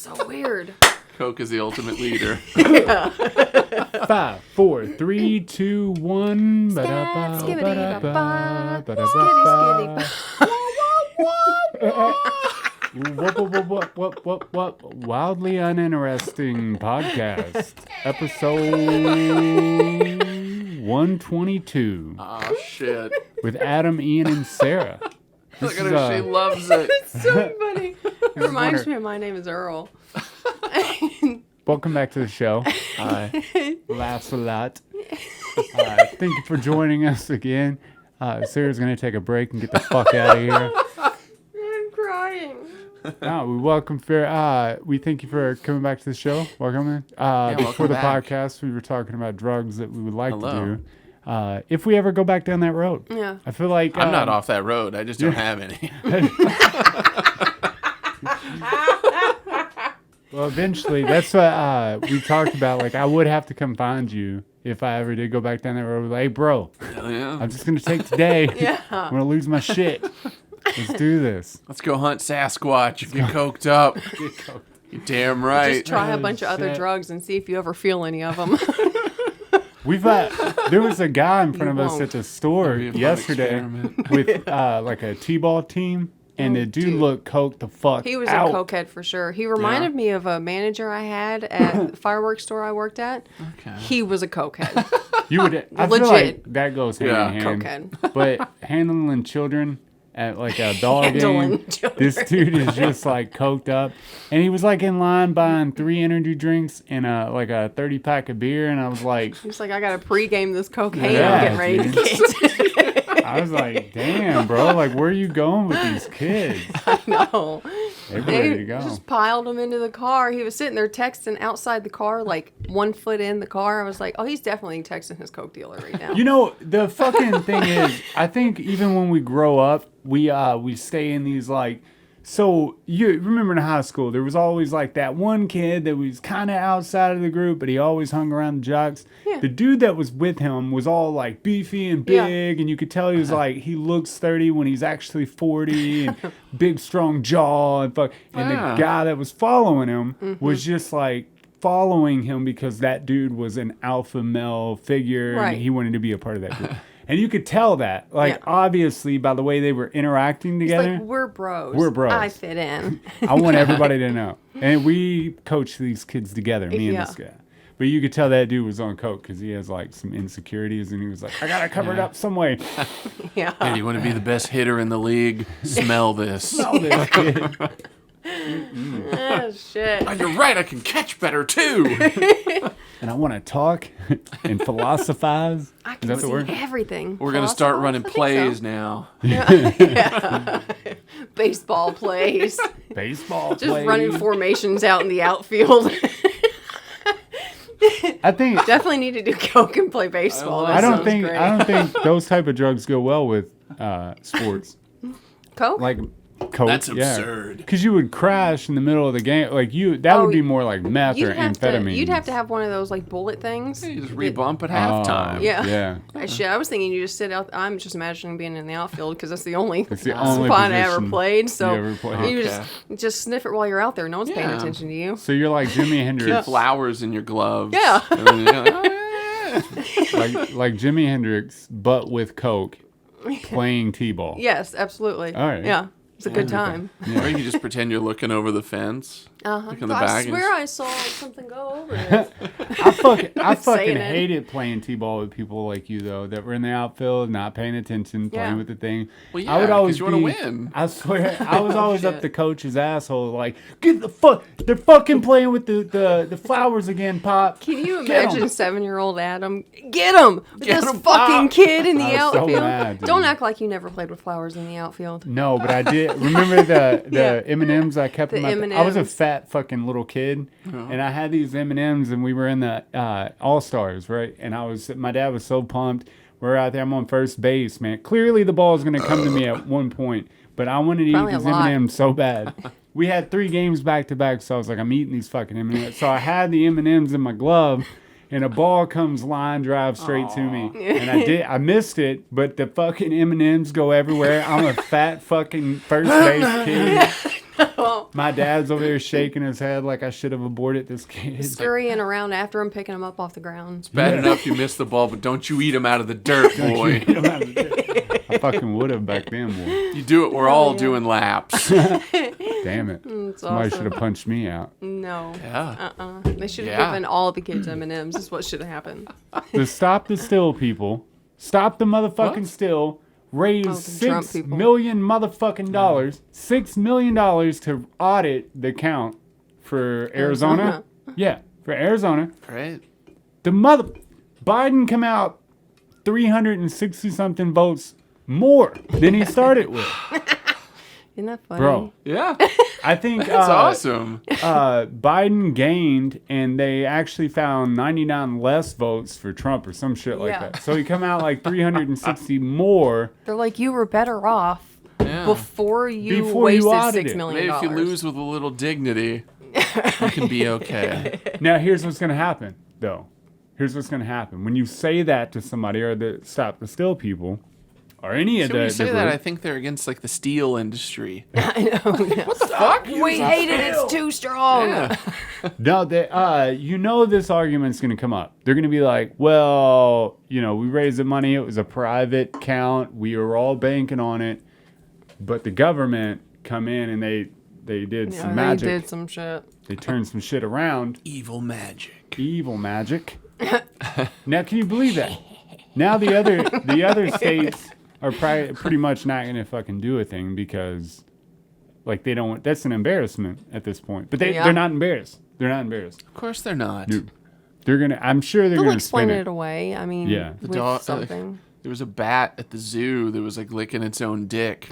so weird. Coke is the ultimate leader. Yeah. 5, 4, 3, 2, 1. Wildly Uninteresting podcast, episode 122. Oh shit! With Adam, Ian, and Sarah. Look at her; she loves it. It's so funny. It reminds me of My Name is Earl. Welcome back to the show. Hi. Laughs a lot. Thank you for joining us again. Sarah's going to take a break and get the fuck out of here. I'm crying. We thank you for coming back to the show. Welcome. Before the podcast, we were talking about drugs that we would like to do. If we ever go back down that road. Yeah. I feel like... I'm not off that road. I just don't have any. Well, eventually, that's what we talked about. Like, I would have to come find you if I ever did go back down that road. Like, hey, bro, Yeah. I'm just going to take today. Yeah. I'm going to lose my shit. Let's do this. Let's go hunt Sasquatch and get coked up. You're damn right. Just try a bunch of other drugs and see if you ever feel any of them. There was a guy in front of us won't. at the store That'd be a fun yesterday experiment. with like a t-ball team, and the dude looked coked the fuck He was out. a cokehead for sure. He reminded me of a manager I had at the fireworks store I worked at. Okay. He was a cokehead. You would, I feel Legit. like that goes hand Yeah. in hand. Cokehead. But handling children at like a ball Handling game, children. this dude is just like coked up, and he was like in line buying 3 energy drinks and like a 30-pack of beer, and I was like, He's like, I got to pregame this cocaine. Yeah, I'm getting ready to dude. get. I was like, damn, bro, like where are you going with these kids? No. They're ready to They go. just piled him into the car. He was sitting there texting outside the car, like 1 foot in the car. I was like, oh, he's definitely texting his coke dealer right now. You know, the fucking thing is, I think even when we grow up, we stay in these like, so you remember in high school, there was always like that one kid that was kind of outside of the group, but he always hung around the jocks. Yeah. The dude that was with him was all like beefy and big, and you could tell he was like, he looks 30 when he's actually 40, and big strong jaw, and fuck. And the guy that was following him was just like following him because that dude was an alpha male figure, Right. and he wanted to be a part of that group. And you could tell that, like, obviously, by the way they were interacting He's together. like, we're bros. We're bros. I fit in. I want everybody to know. And we coach these kids together, me and this guy. But you could tell that dude was on coke because he has, like, some insecurities. And he was like, I got to cover it up some way. Yeah. Hey, do you want to be the best hitter in the league? Smell this. Smell this kid. Oh, shit. Oh, you're right. I can catch better too. And I want to talk and philosophize. I Is can that the see word? everything. We're gonna start Philosophize? running I think plays so. now. Yeah. Baseball plays. Baseball Just plays. running formations out in the outfield. I think... Definitely need to do coke and play baseball. That I don't sounds think great. I don't think those type of drugs go well with sports. Coke? Like coke. That's absurd. Because you would crash in the middle of the game. Like that would be more like meth or amphetamine. You'd have to have one of those like bullet things. You just rebump at halftime. Yeah. Yeah. Shit, I was thinking you just sit out. I'm just imagining being in the outfield because that's the only It's the only spot I ever position played. So you ever played. you Okay. just sniff it while you're out there. No one's paying Yeah. attention to you. So you're like Jimi Keep Hendrix. flowers in your gloves. Yeah. And then you're like, oh, yeah. like Jimi Hendrix, but with coke, playing t-ball. Yes, absolutely. All right. Yeah, it's a good time. Or you can just pretend you're looking over the fence. Look in the I bag. swear I saw something go over it. I fucking saying it. hated playing t-ball with people like you though that were in the outfield, not paying attention, playing Yeah. with the thing. Well, I would yeah, always 'cause you wanna be- win. I swear, I was always up Shit. the coach's asshole, like, get the fuck, they're fucking playing with the flowers again, Pop. Can you Get 'em. imagine 7-year-old Adam? Get him! With Get this 'em, fucking Pop. kid in the I was so outfield. mad, dude. Don't act like you never played with flowers in the outfield. No, but I did. Remember the Yeah. M&Ms I kept The in my... I was a M&Ms. fat fucking little kid, and I had these M&Ms, and we were in the All-Stars, right? And my dad was so pumped. We're out there. I'm on first base, man. Clearly the ball is going to come to me at one point, but I wanted to Probably eat a these lot. M&Ms so bad. We had 3 games back to back, so I was like, I'm eating these fucking M&Ms. So I had the M&Ms in my glove, and a ball comes line drive straight to me, and I missed it, but the fucking M&Ms go everywhere. I'm a fat fucking first base kid. My dad's over there shaking his head like I should have aborted this kid. Scurrying around after him, picking him up off the ground. Bad enough you missed the ball, but don't you eat him out of the dirt, boy. I fucking would have back then, boy. You do it. We're all doing laps. Damn it. Somebody should have punched me out. No. Yeah. They should have given all the kids M&Ms. Is what should have happened. To stop the still people, stop the motherfucking still, raise the Trump $6 people. million motherfucking dollars, $6 million to audit the count for Arizona. Yeah, for Arizona. Right. Biden come out 360 something votes more than he started with. Isn't that funny? Bro, Yeah. I think That's awesome. Biden gained, and they actually found 99 less votes for Trump or some shit like Yeah. that. So he come out like 360 more. They're like, you were better off Yeah. before you Before you wasted audited. $6 million. Maybe if you lose with a little dignity, you can be okay. Now, here's what's going to happen, though. Here's what's going to happen. When you say that to somebody, or the Stop the Still people, or any of So when you the say group, that, I think they're against like the steel industry. I know. Yeah. What the fuck? We hate it. It's too strong. Yeah. no, this argument's going to come up. They're going to be like, well, we raised the money. It was a private count. We were all banking on it. But the government come in and they did some magic. They did some shit. They turned some shit around. Evil magic. Evil magic. Now, can you believe that? Now the other states are pretty much not going to fucking do a thing because, like, they don't. That's an embarrassment at this point. But they're not embarrassed. They're not embarrassed. Of course they're not. Dude, they're gonna. I'm sure they're They'll gonna explain spin it away. I mean, Yeah. with something. There was a bat at the zoo that was like licking its own dick.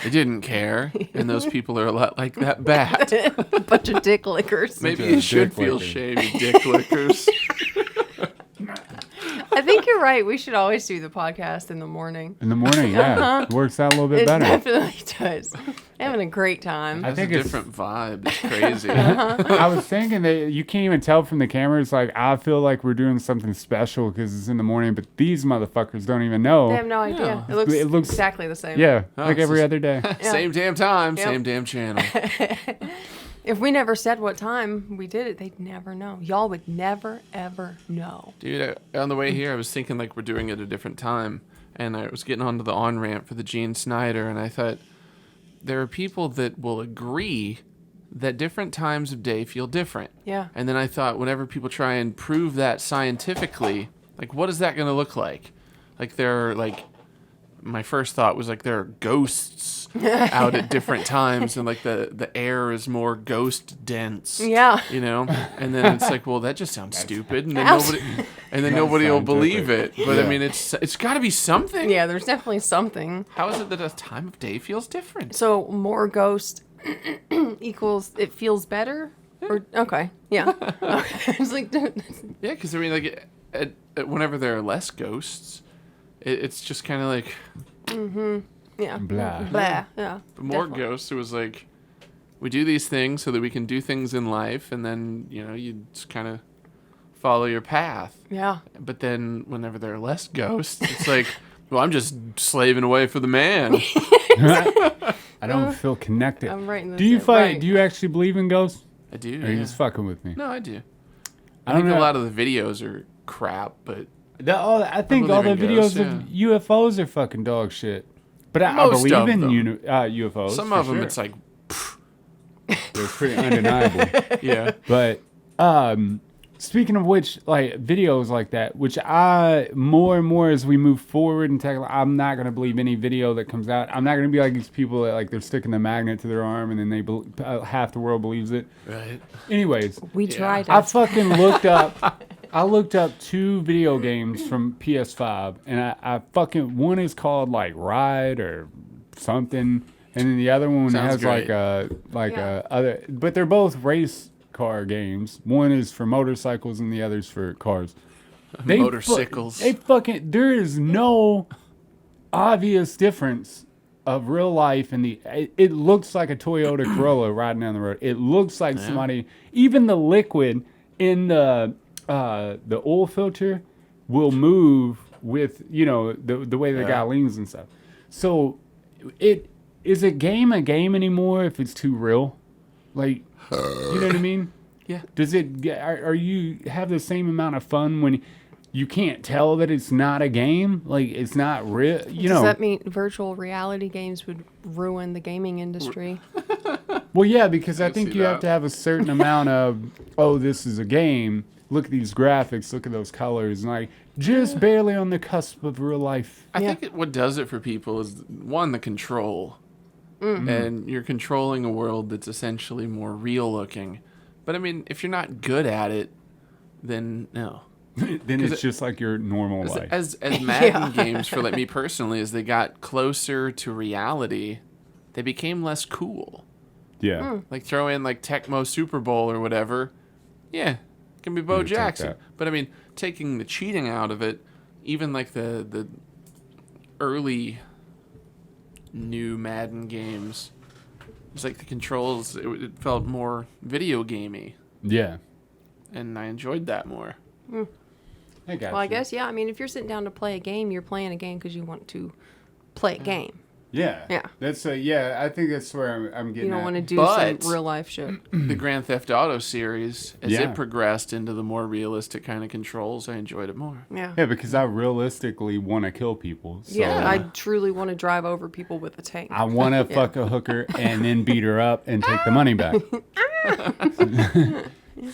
It didn't care. And those people are a lot like that bat. A bunch of dick lickers. Maybe of you should dick feel lickers. shame, you dick lickers. I think you're right. We should always do the podcast in the morning. In the morning, yeah, it works out a little bit It better. definitely does. Having a great time. I It's a think it's. different vibe. It's crazy. I was thinking that you can't even tell from the camera. It's like I feel like we're doing something special because it's in the morning, but these motherfuckers don't even know. They have no idea. Yeah. It It looks looks- exactly the same. Yeah, Oh, like it's every just- other day. Same damn time, Yep. same damn channel. If we never said what time we did it, they'd never know. Y'all would never, ever know. Dude, on the way here, I was thinking like we're doing it at a different time. And I was getting onto the on-ramp for the Gene Snyder, and I thought, there are people that will agree that different times of day feel different. Yeah. And then I thought, whenever people try and prove that scientifically, like, what is that going to look like? Like, there are, like, my first thought was, like, there are ghosts out at different times, and, like, the air is more ghost dense. Yeah. You know? And then it's like, well, that just sounds stupid. And then Abs- nobody will believe scientific. it. But, I Yeah. mean, it's got to be something. Yeah, there's definitely something. How is it that a time of day feels different? So more ghost equals it feels better? Or okay. Yeah. Okay. It's like Yeah, because, I mean, like, whenever there are less ghosts, it's just kind of like, yeah. Blah. Blah. Yeah. but more definitely. ghosts, it was like, we do these things so that we can do things in life, and then, you just kind of follow your path. Yeah. But then whenever there are less ghosts, it's like, well, I'm just slaving away for the man. I don't feel connected. I'm right in the Do you same- fight? right. Do you actually believe in ghosts? I do. Or are you Yeah. just fucking with me? No, I do. I I don't think know. a lot of the videos are crap, but I think all the believe in videos ghosts, of UFOs are fucking dog shit. But I Most believe of in them. UFOs. some for of them sure. it's like, They're pretty undeniable. yeah. But speaking of which, like videos like that, which I more and more as we move forward in tech, I'm not gonna believe any video that comes out. I'm not gonna be like these people that like they're sticking the magnet to their arm and then half the world believes it. Right. Anyways, We tried I it. fucking looked up. I looked up 2 video games from PS5, and I fucking one is called like Ride or something, and then the other one Sounds has great. a other, but they're both race car games. One is for motorcycles, and the other's for cars. Motorcycles. There is no obvious difference of real life and it looks like a Toyota Corolla riding down the road. It looks like somebody, even the liquid in the oil filter will move with, the way the guy leans and stuff. So is a game anymore if it's too real? Like, you know what I mean? Yeah. Does it? Are you have the same amount of fun when you can't tell that it's not a game? Like, it's not real. Does that mean virtual reality games would ruin the gaming industry? Well, yeah, because I can think see you have that. to have a certain amount of, oh, this is a game. Look at these graphics. Look at those colors. And like, just barely on the cusp of real life. I Yeah. think what does it for people is, one, the control. And you're controlling a world that's essentially more real looking. But I mean, if you're not good at it, then no. Then it's just like your normal life. As Madden games, for like me personally, as they got closer to reality, they became less cool. Yeah. Like throw in like Tecmo Super Bowl or whatever. Yeah, it can be Bo take Jackson. that. But I mean, taking the cheating out of it, even like the early new Madden games, it's like the controls, it felt more video gamey, Yeah. and I enjoyed that more. I got Well, I you. guess, yeah. I mean, if you're sitting down to play a game, you're playing a game because you want to play a game. Yeah. Yeah. That's yeah. I think that's where I'm getting. You don't at. want to do But- some real life shit. The Grand Theft Auto series, as Yeah. it progressed into the more realistic kind of controls, I enjoyed it more. Yeah. Yeah, because I realistically want to kill people. So Yeah, I truly want to drive over people with a tank. I want to fuck a hooker and then beat her up and take the money back.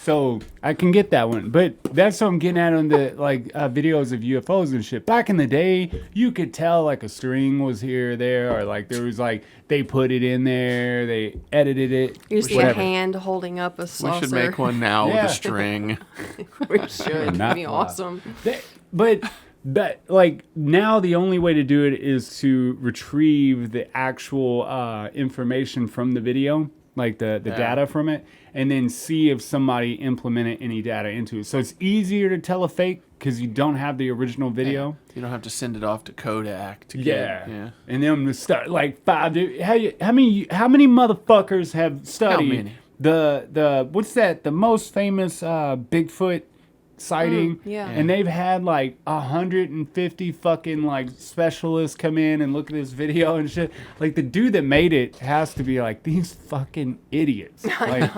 So I can get that one, but that's what I'm getting at on the like videos of UFOs and shit. Back in the day, you could tell like a string was here or there, or like there was like they put it in there, they edited it. You see a whatever. hand holding up a saucer. We should make one now Yeah. with a string. We should. It'd Not be live. awesome. But that like now the only way to do it is to retrieve the actual information from the video, like the data from it, and then see if somebody implemented any data into it. So it's easier to tell a fake because you don't have the original video. You don't have to send it off to Kodak to Yeah. get. Yeah. And then to start like five. How many motherfuckers have studied many? the what's that? The most famous Bigfoot sighting. yeah. And they've had like 150 fucking like specialists come in and look at this video and shit. Like the dude that made it has to be like, these fucking idiots. Like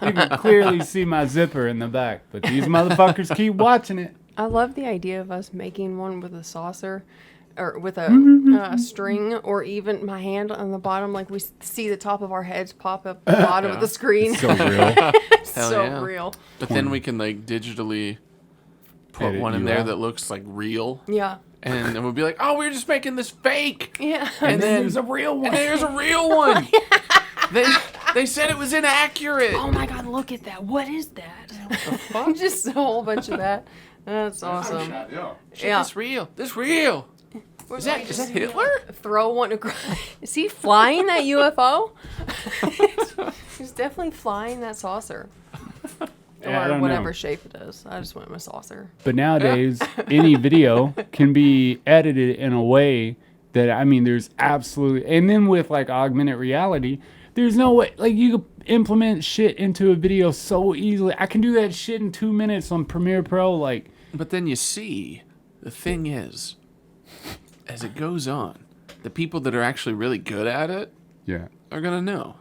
you can clearly see my zipper in the back, but these motherfuckers keep watching it. I love the idea of us making one with a saucer or with a string, or even my hand on the bottom, like we see the top of our heads pop up the bottom of the screen. So real. Hell So yeah. real. But then we can like digitally put Edit one in you there out. that looks like real. Yeah. And then we'll be like, oh, we're just making this fake. Yeah. And then there's a real one. And there's a real one. They said it was inaccurate. Oh my God, look at that. What is that? Just a whole bunch of that. That's awesome. Shit, Yeah. This real. This real. Is that Hitler? Throw one across. Is he flying that UFO? He's definitely flying that saucer. Yeah, I Or don't whatever know. shape it is. I just went with saucer. But nowadays, any video can be edited in a way that, I mean, there's absolutely, and then with like augmented reality, there's no way, like you could implement shit into a video so easily. I can do that shit in 2 minutes on Premiere Pro. Like, But then you see, the thing is, as it goes on, the people that are actually really good at it yeah, are gonna know.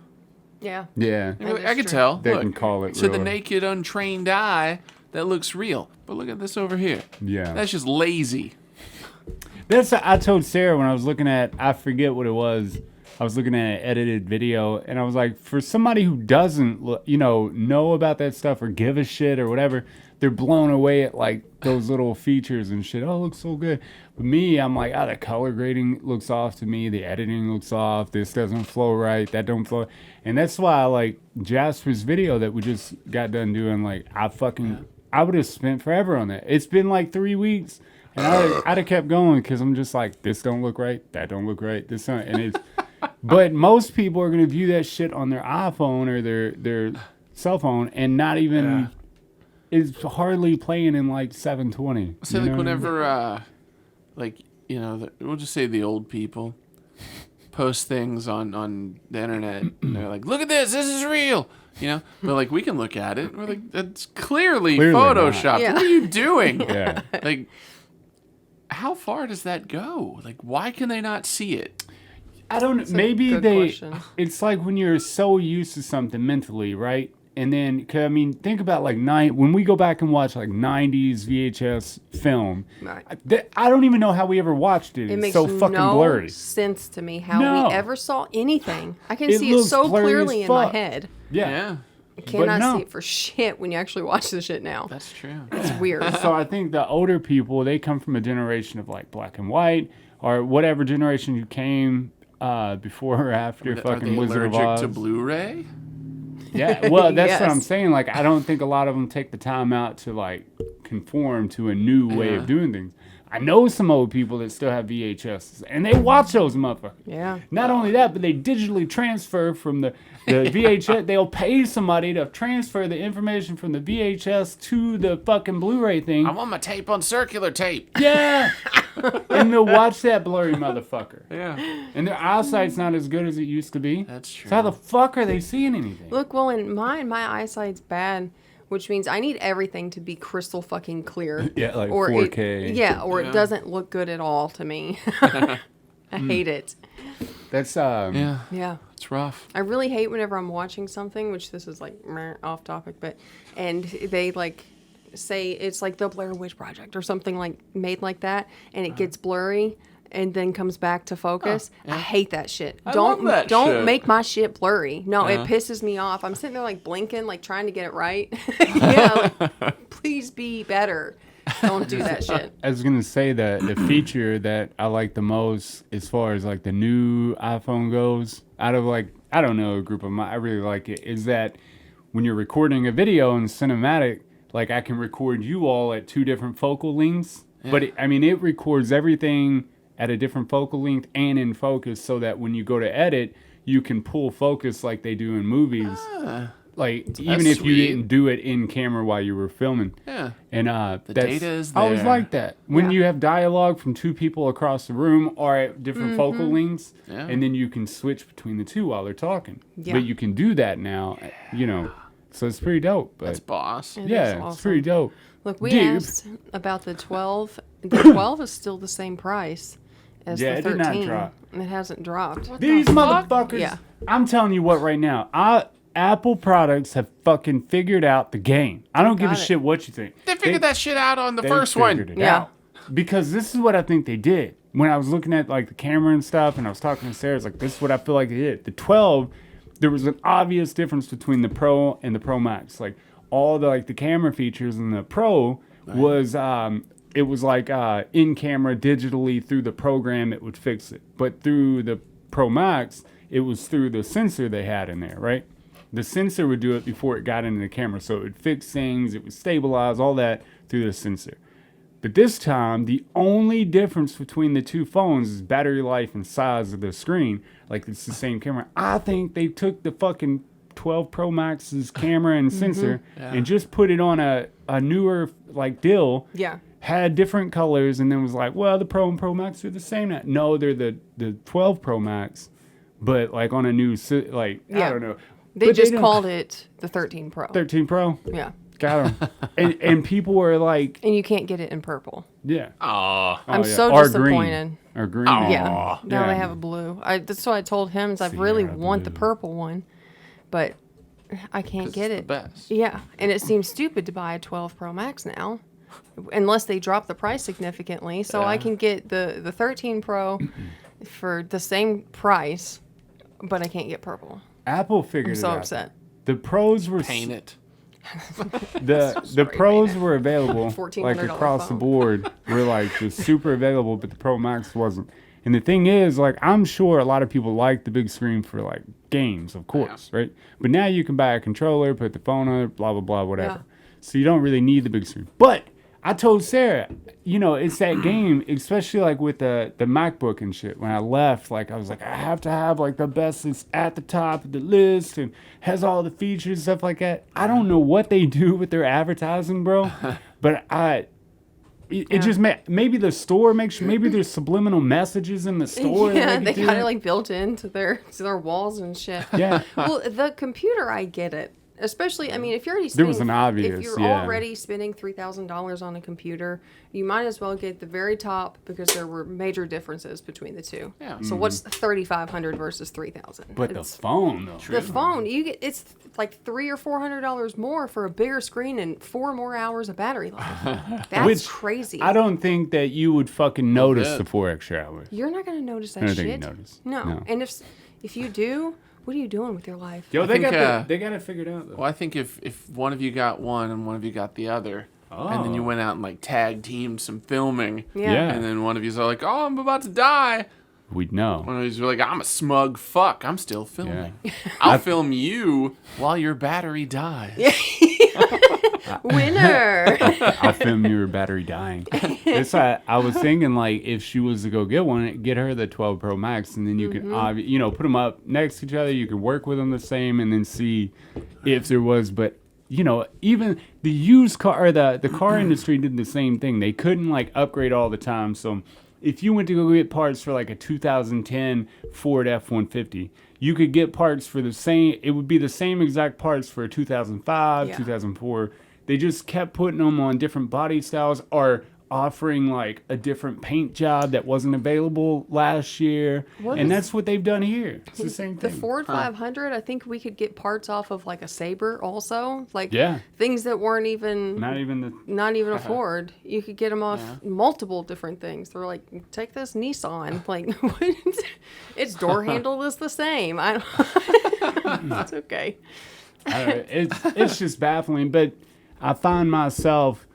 Yeah. yeah, That is I can true. tell. They Look, can call it to the real. naked, untrained eye, that looks real. But look at this over here. yeah. That's just lazy. I told Sarah when I was looking at, I forget what it was. I was looking at an edited video, and I was like, for somebody who doesn't, know about that stuff or give a shit or whatever, they're blown away at like those little features and shit. Oh, it looks so good. But me, I'm like, the color grading looks off to me. The editing looks off. This doesn't flow right. That don't flow. And that's why I like Jasper's video that we just got done doing. Like, I would have spent forever on that. It's been like 3 weeks. And I'd have kept going because I'm just like, this don't look right. That don't look right. This don't. And it's, but most people are going to view that shit on their iPhone or their cell phone and not even, it's hardly playing in like 720. So you like know what I mean? whenever, we'll just say the old people post things on the internet, and they're like, look at this is real. But like we can look at it. And we're like, that's clearly not. photoshopped. Yeah. What are you doing? Yeah. Like, how far does that go? Like, why can they not see it? I don't. a Maybe good they. question. It's like when you're so used to something mentally, right? And then, 'cause, I mean, think about like when we go back and watch like '90s VHS film. Right. I don't even know how we ever watched it. It It's makes so fucking no blurry. sense to me how No. we ever saw anything. I can It see it looks so blurry as clearly in my fuck. head. Yeah, I cannot no. see it for shit when you actually watch the shit now. that's true. It's weird. So I think the older people, they come from a generation of like black and white, or whatever generation you came before or after Are fucking they Wizard of allergic Oz. to Blu-ray? Yeah, well, that's what I'm Yes. saying. Like, I don't think a lot of them take the time out to like conform to a new way Yeah. of doing things. I know some old people that still have VHS, and they watch those motherfuckers. Yeah. Not only that, but they digitally transfer from the VHS. They'll pay somebody to transfer the information from the VHS to the fucking Blu-ray thing. I want my tape on circular tape. Yeah. And they'll watch that blurry motherfucker. Yeah, And their eyesight's not as good as it used to be. that's true. So how the fuck are they seeing anything? Look, well, in mine, my eyesight's bad, which means I need everything to be crystal fucking clear. Yeah, like or 4K. it doesn't look good at all to me. I hate it. That's Yeah, Yeah. it's rough. I really hate whenever I'm watching something, which this is like off topic, but and they like say it's like the Blair Witch Project or something like made like that, and it gets blurry and then comes back to focus. I hate that shit. love that don't shit. make my shit blurry. No, it pisses me off. I'm sitting there like blinking, like trying to get it right. Yeah, like, please be better. Don't do that shit. I was gonna say that the feature that I like the most, as far as like the new iPhone goes, out of like I don't know a group of my, I really like it, is that when you're recording a video in cinematic, like I can record you all at 2 different focal lengths, but it records everything at a different focal length and in focus, so that when you go to edit, you can pull focus like they do in movies. Like even if you sweet. didn't do it in camera while you were filming. Yeah, And the data is I always there. like that. When Yeah. you have dialogue from 2 people across the room or at different focal lengths, Yeah. and then you can switch between the 2 while they're talking. Yeah. But you can do that now, so it's pretty dope. But that's boss. It is yeah, it's awesome. pretty dope. Look, we Dude. asked about the 12. The 12 is still the same price as Yeah, the it did 13. not drop. It hasn't dropped. These motherfuckers, Yeah. I'm telling you what right now, Apple products have fucking figured out the game. I don't give a got it. shit what you think. They figured that shit out on the They first figured one. it Yeah. out. Because this is what I think they did. When I was looking at like the camera and stuff, and I was talking to Sarah, it's like, this is what I feel like they did. The 12, there was an obvious difference between the Pro and the Pro Max. Like all the like the camera features in the Pro was it was like in camera digitally through the program it would fix it. But through the Pro Max, it was through the sensor they had in there, right? The sensor would do it before it got into the camera. So it would fix things, it would stabilize, all that through the sensor. But this time, the only difference between the 2 phones is battery life and size of the screen. Like, it's the same camera. I think they took the fucking 12 Pro Max's camera and sensor and just put it on a newer, like, deal. Yeah. Had different colors, and then was like, well, the Pro and Pro Max are the same now. No, they're the 12 Pro Max, but, like, on a new, I Yeah. don't know. They But just don't- called it the 13 Pro. 13 Pro. Yeah. Got them. and people were like, And you can't get it in purple. yeah. Aw. Oh, I'm yeah. so Or disappointed. Green. Or green. Aw. Yeah. Now Yeah. they have a blue. That's what I told him is I really Sierra want the blue. purple one, but I can't get It's it. the best. Yeah. And it seems stupid to buy a 12 Pro Max now. Unless they drop the price significantly. So I Yeah. can get the 13 Pro for the same price, but I can't get purple. Apple figured I'm so it out. upset. The pros were Paint it. the Spray pros paint it. were available $1,400 like across the phone. board were like just super available, but the Pro Max wasn't. And the thing is, like, I'm sure a lot of people like the big screen for like games, of course, right? But now you can buy a controller, put the phone on it, blah blah blah, whatever. Yeah. So you don't really need the big screen. But I told Sarah, it's that game, especially like with the MacBook and shit. When I left, like I was like, I have to have like the best that's at the top of the list and has all the features and stuff like that. I don't know what they do with their advertising, bro, but it just maybe the store makes maybe there's subliminal messages in the store. Yeah, that they can got do. it like built into their walls and shit. Yeah. Well, the computer, I get it. Especially, I mean, if you're already There spending, was an obvious, if you're yeah. already spending $3,000 on a computer, you might as well get the very top because there were major differences between the two. Yeah. So what's $3,500 versus $3,000? But the phone, though. The phone, you get it's like $300 or $400 more for a bigger screen and 4 more hours of battery life. That's Which crazy. I don't think that you would fucking notice bit. the 4 extra hours. You're not gonna notice that I don't shit. think you notice. No. And if you do, what are you doing with your life? Yo, think, they got it figured out, though. Well, I think if one of you got one and one of you got the other, and then you went out and like tag teamed some filming, Yeah. and then one of you's all like, "Oh, I'm about to die." We'd know. One of you's like, "I'm a smug fuck. I'm still filming. I'll film you while your battery dies." Winner. I'll film your battery dying. I was thinking, like, if she was to go get one, get her the 12 Pro Max, and then you can, put them up next to each other. You can work with them the same, and then see if there was. But even the used car, or the car industry did the same thing. They couldn't like upgrade all the time. So if you went to go get parts for like a 2010 Ford F-150, you could get parts for the same. It would be the same exact parts for a 2005, 2004. They just kept putting them on different body styles or offering like a different paint job that wasn't available last year. And that's what they've done here. It's the same The thing. Ford 500, I think we could get parts off of like a Sabre also. Like Yeah. things that weren't even Not even a Ford. You could get them off multiple different things. They're like, take this Nissan. Like, its door handle is the same. It's okay. it's just baffling. But I find myself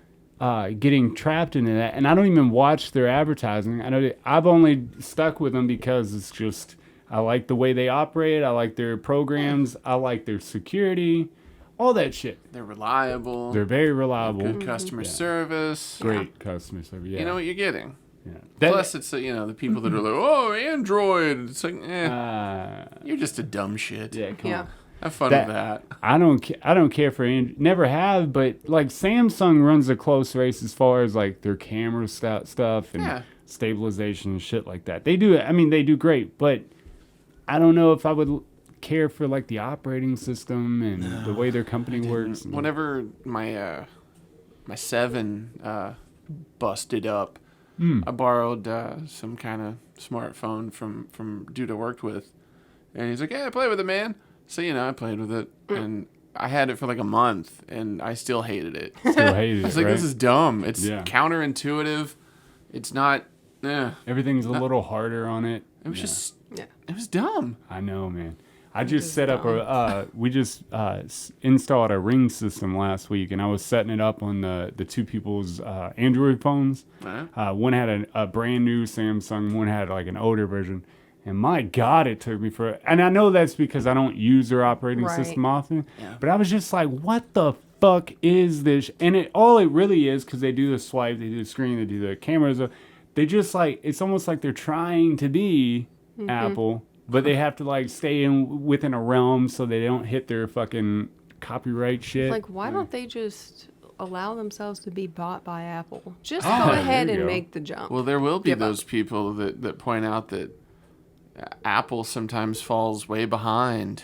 getting trapped into that, and I don't even watch their advertising. I've only stuck with them because it's just I like the way they operate. I like their programs. I like their security, all that shit. They're reliable. They're very reliable. Good customer service. Great customer service. Yeah. You know what you're getting. Yeah. Plus, it's the people that are like, "Oh, Android." It's like, you're just a dumb shit. yeah, come on. Have fun with that. I don't care for never have, but like Samsung runs a close race as far as like their camera stuff and stabilization and shit like that. They do. I mean, they do great, but I don't know if I would care for like the operating system and the way their company works. Whenever my 7 busted up, I borrowed some kind of smartphone from dude I worked with, and he's like, "Yeah, play with it, man." So, I played with it, and I had it for like a month, and I still hated it. Still hated it. I was like, right? this is dumb. It's counterintuitive. It's not... Everything's a little harder on it. It was just... It was dumb. I know, man. I just set up we just installed a Ring system last week, and I was setting it up on the two people's Android phones. One had a brand new Samsung, one had like an older version. And my God, it took me and I know that's because I don't use their operating system often, but I was just like, what the fuck is this? And all it really is, because they do the swipe, they do the screen, they do the cameras, they just like, it's almost like they're trying to be Apple, but they have to like stay within a realm so they don't hit their fucking copyright shit. Like, why don't they just allow themselves to be bought by Apple? Just go ahead and make the jump. Well, there will be those people that point out that Apple sometimes falls way behind,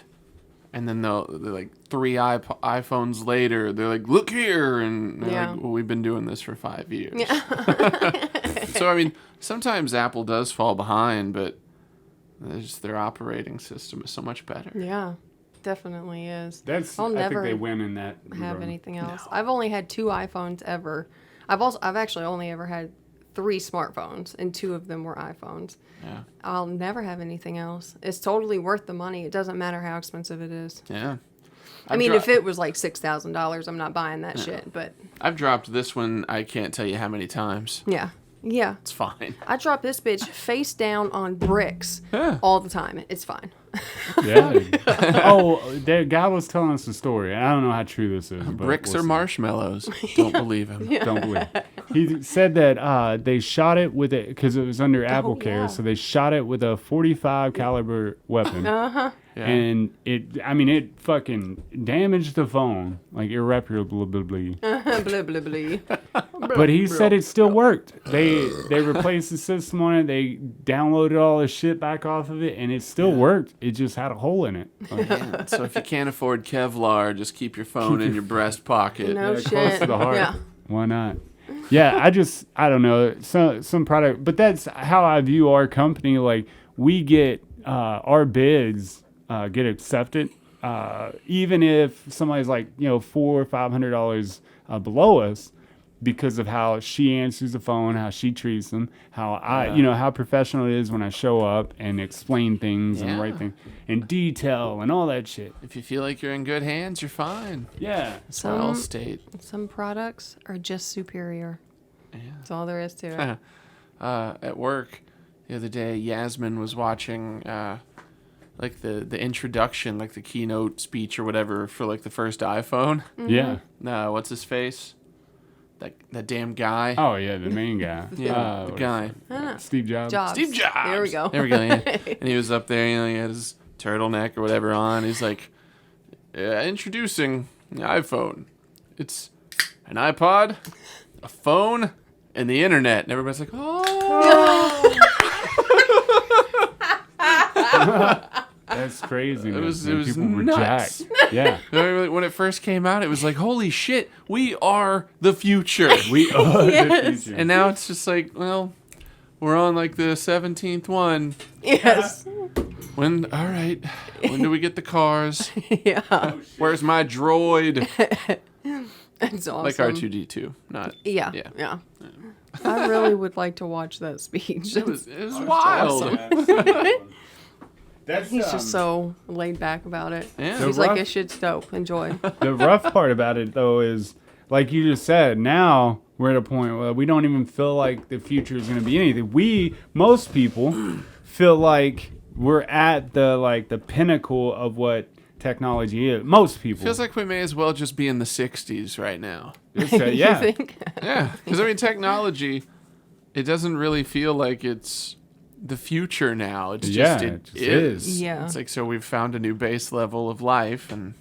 and then they're like 3 iPhones later, they're like, "Look here," and they're like, "Well, we've been doing this for 5 years." So I mean, sometimes Apple does fall behind, but their operating system is so much better. Yeah, definitely is. I'll never think they win in that. Have anything else? No. I've only had 2 iPhones ever. I've actually only ever had 3 smartphones, and 2 of them were iPhones. Yeah. I'll never have anything else. It's totally worth the money. It doesn't matter how expensive it is. Yeah. I mean, if it was like $6,000, I'm not buying that shit. But I've dropped this one. I can't tell you how many times. Yeah. It's fine. I drop this bitch face down on bricks all the time. It's fine. Yeah. The guy was telling us a story. I don't know how true this is. But bricks or marshmallows. Don't believe him. Don't believe it. He said that they shot it with it because it was under Apple Care, so they shot it with a .45 caliber weapon. Yeah. And it fucking damaged the phone, like irreparably. blah, blah, blah. But he said it still worked. They replaced the system on it. They downloaded all the shit back off of it, and it still worked. It just had a hole in it. Like, Yeah, so if you can't afford Kevlar, just keep your phone in your breast pocket. No yeah, shit. close to the heart. Yeah. Why not? Yeah, I don't know. Some product, but that's how I view our company. Like, we get our bids get accepted, even if somebody's like $400 or $500 below us, because of how she answers the phone, how she treats them, how how professional it is when I show up and explain things and write things in detail and all that shit. If you feel like you're in good hands, you're fine. Yeah. That's what I'll state. Some products are just superior. Yeah. That's all there is to it. At work the other day, Yasmin was watching like the introduction, like the keynote speech or whatever for like the first iPhone. Yeah. What's his face? That damn guy. Oh yeah, the main guy. Yeah, the guy. Steve Jobs. Steve Jobs. There we go. There we go. Yeah. And he was up there, he had his turtleneck or whatever on. He's like, introducing the iPhone. It's an iPod, a phone, and the internet. And everybody's like, oh. That's crazy. It was people were nuts. jacked. Yeah. When it first came out, it was like, holy shit, we are the future. We are the future. And now it's just like, well, we're on like the 17th one. Yes. All right, when do we get the cars? Yeah. Where's my droid? It's awesome. Like R2D2, not. Yeah. I really would like to watch that speech. It was wild. He's just so laid back about it. Yeah. He's The like, rough- this shit's dope. Enjoy. The rough part about it, though, is like you just said. Now we're at a point where we don't even feel like the future is going to be anything. Most people, feel like we're at the pinnacle of what technology is. Most people. Feels like we may as well just be in the 60s right now. yeah. You think? Yeah, because I mean, technology, it doesn't really feel like it's the future now. It's just it just is. Yeah. It's like, so we've found a new base level of life, and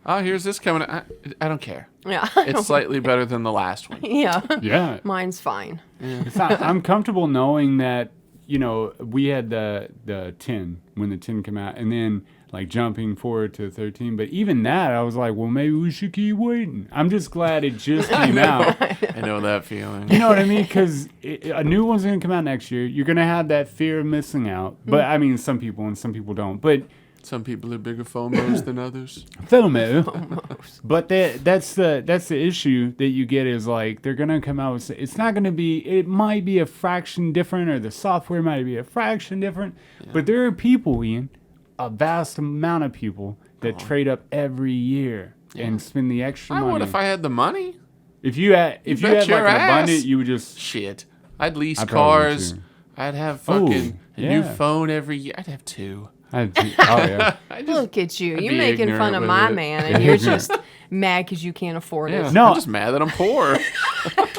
here's this coming. I don't care. Yeah. It's slightly better than the last one. Yeah. Yeah. Mine's fine. It's not, I'm comfortable knowing that, we had the 10 when the 10 came out, and then like jumping forward to 13. But even that, I was like, well, maybe we should keep waiting. I'm just glad it just came out. I know that feeling. You know what I mean? Because a new one's going to come out next year. You're going to have that fear of missing out. But I mean, some people and some people don't. But Some people are bigger FOMOs than others. FOMO. But that's the issue that you get is like they're gonna come out with it's not gonna be, it might be a fraction different or the software might be a fraction different, but there are people, Ian, a vast amount of people that trade up every year and spend the extra I money. would if I had the money. If you had like bet an your ass. abundant, you would just Shit. I'd lease I probably would cars. too. I'd have fucking a new yeah. phone every year. I'd have two. oh yeah. Look at you. I'd You're be making fun ignorant of with my it. man, and you're just mad because you can't afford Yeah. it. No. I'm just mad that I'm poor.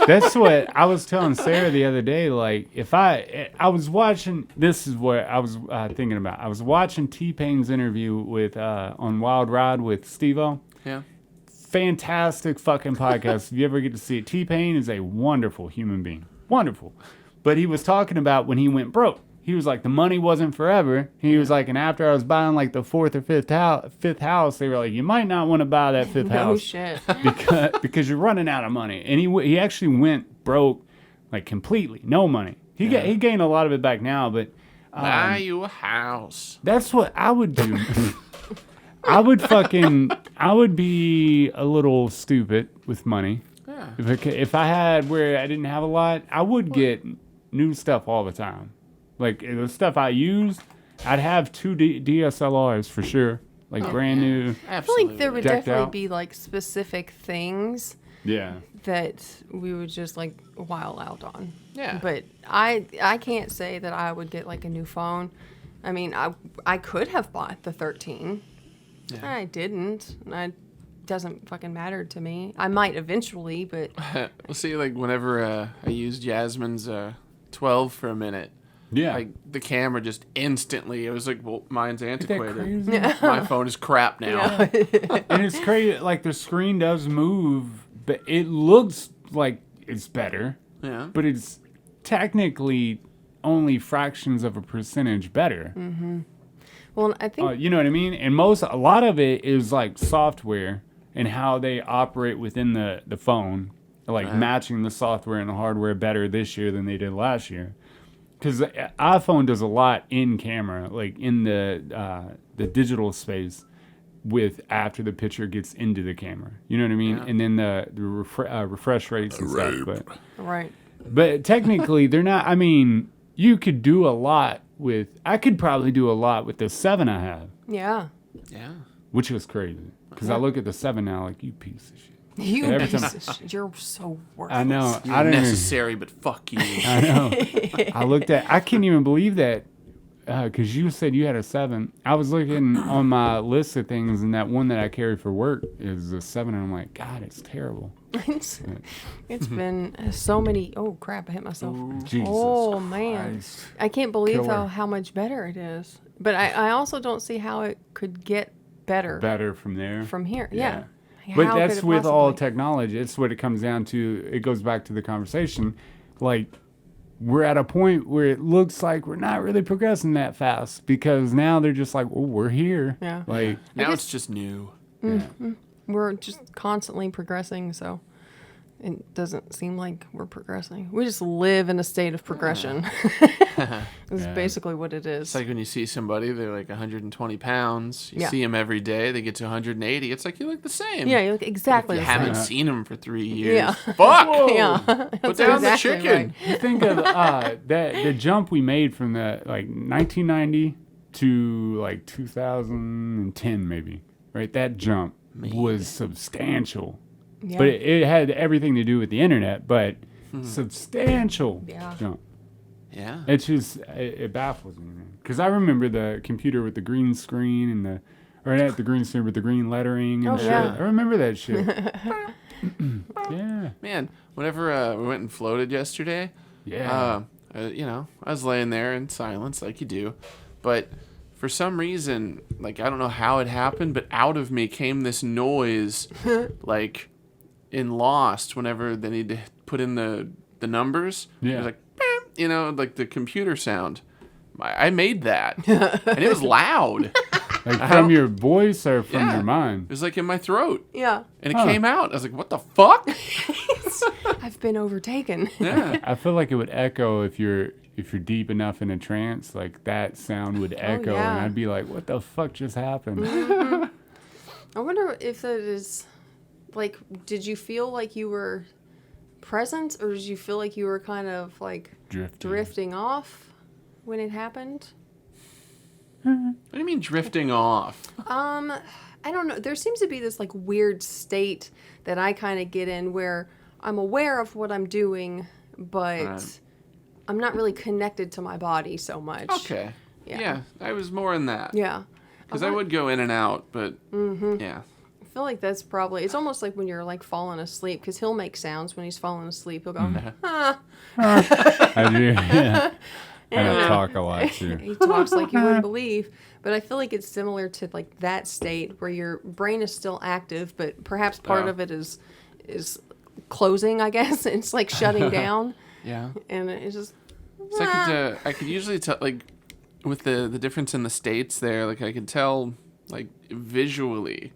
That's what I was telling Sarah the other day. Like, if I was watching, this is what I was thinking about. I was watching T-Pain's interview with on Wild Ride with Steve-O. Yeah. Fantastic fucking podcast. If you ever get to see it, T-Pain is a wonderful human being. Wonderful. But he was talking about when he went broke. He was like, the money wasn't forever. He was like, and after I was buying like the fourth or fifth house, they were like, you might not want to buy that fifth No house shit. because you're running out of money. And he actually went broke, like completely, no money. He gained a lot of it back now, but Buy you a house. that's what I would do. I would be a little stupid with money. Yeah. If I had where I didn't have a lot, I would get new stuff all the time. Like the stuff I use, I'd have two DSLRs for sure, like brand new. I feel like there would Decked definitely out. be like specific things Yeah. that we would just like while out on. Yeah. But I can't say that I would get like a new phone. I mean, I could have bought the 13. Yeah. I didn't. It doesn't fucking matter to me. I might eventually, but We'll see, like, whenever I used Yasmin's 12 for a minute, Yeah. Like the camera just instantly, it was like, well, mine's Isn't that antiquated. crazy? My phone is crap now. And it's crazy. Like the screen does move, but it looks like it's better. Yeah. But it's technically only fractions of a percentage better. Well, I think You know what I mean? And a lot of it is like software and how they operate within the phone, like matching the software and the hardware better this year than they did last year. Because the iPhone does a lot in camera, like in the digital space, with after the picture gets into the camera. You know what I mean? Yeah. And then the refresh rates and stuff. right. But technically, they're not. I mean, you could do a lot with. I could probably do a lot with the 7 I have, Yeah. Yeah. which was crazy. Because I look at the 7 now, like, you piece of shit. You Every piece time- of shit. You're so worthless. I know. You're I don't even, necessary, but fuck you. I know. I looked at. I can't even believe that. Because you said you had a 7. I was looking on my list of things, and that one that I carry for work is a 7, and I'm like, God, it's terrible. it's been so many. Oh crap! I hit myself. Jesus Oh man, Christ. I can't believe Killer. how much better it is. But I also don't see how it could get better Better from there. from here. Yeah. But How could that's it with all possibly? technology. It's what it comes down to. It goes back to the conversation. Like, we're at a point where it looks like we're not really progressing that fast because now they're just like, oh, we're here. Yeah. Like, Now guess- it's just new. We're just constantly progressing, so it doesn't seem like we're progressing. We just live in a state of progression. Is Yeah. basically what it is. It's like when you see somebody, they're like 120 pounds. You Yeah. see them every day, they get to 180. It's like you look the same. Yeah, you look exactly You the haven't same. seen them for 3 years. Yeah. Fuck! Yeah. Put That's down the exactly chicken. right. you think of the jump we made from the like 1990 to like 2010 maybe, right? That jump was substantial. Yeah. But it had everything to do with the internet, but substantial Yeah. jump. Yeah. It's just, it baffles me, man. Because I remember the computer with the green screen and not the green screen, but the green lettering and Oh, shit. yeah. I remember that shit. Yeah. Man, whenever we went and floated yesterday, Yeah. I was laying there in silence like you do, but for some reason, like I don't know how it happened, but out of me came this noise, like in Lost, whenever they need to put in the numbers. Yeah. It was like, "Beep," like the computer sound. I made that, and it was loud. Like from your voice or from Yeah. your It mind? was like in my throat, Yeah. and it Huh. came out. I was like, "What the fuck?" I've been overtaken. Yeah. I feel like it would echo if you're deep enough in a trance, like that sound would echo, yeah. and I'd be like, "What the fuck just happened?" I wonder if that is, like, did you feel like you were present, or did you feel like you were kind of like drifting off when it happened? What do you mean drifting off? I don't know. There seems to be this like weird state that I kind of get in where I'm aware of what I'm doing, but Right. I'm not really connected to my body so much. Okay. Yeah. Yeah, I was more in that. Yeah. Because I would go in and out, but yeah. I feel like that's probably, it's almost like when you're like falling asleep, because he'll make sounds when he's falling asleep. He'll go, ah. I do. Yeah. And I talk a lot too. He talks like you wouldn't believe. But I feel like it's similar to like that state where your brain is still active, but perhaps part Yeah. of it is closing, I guess. It's like shutting down. Yeah. And it's just, So I could usually tell, like, with the difference in the states there, like, I could tell, like, visually,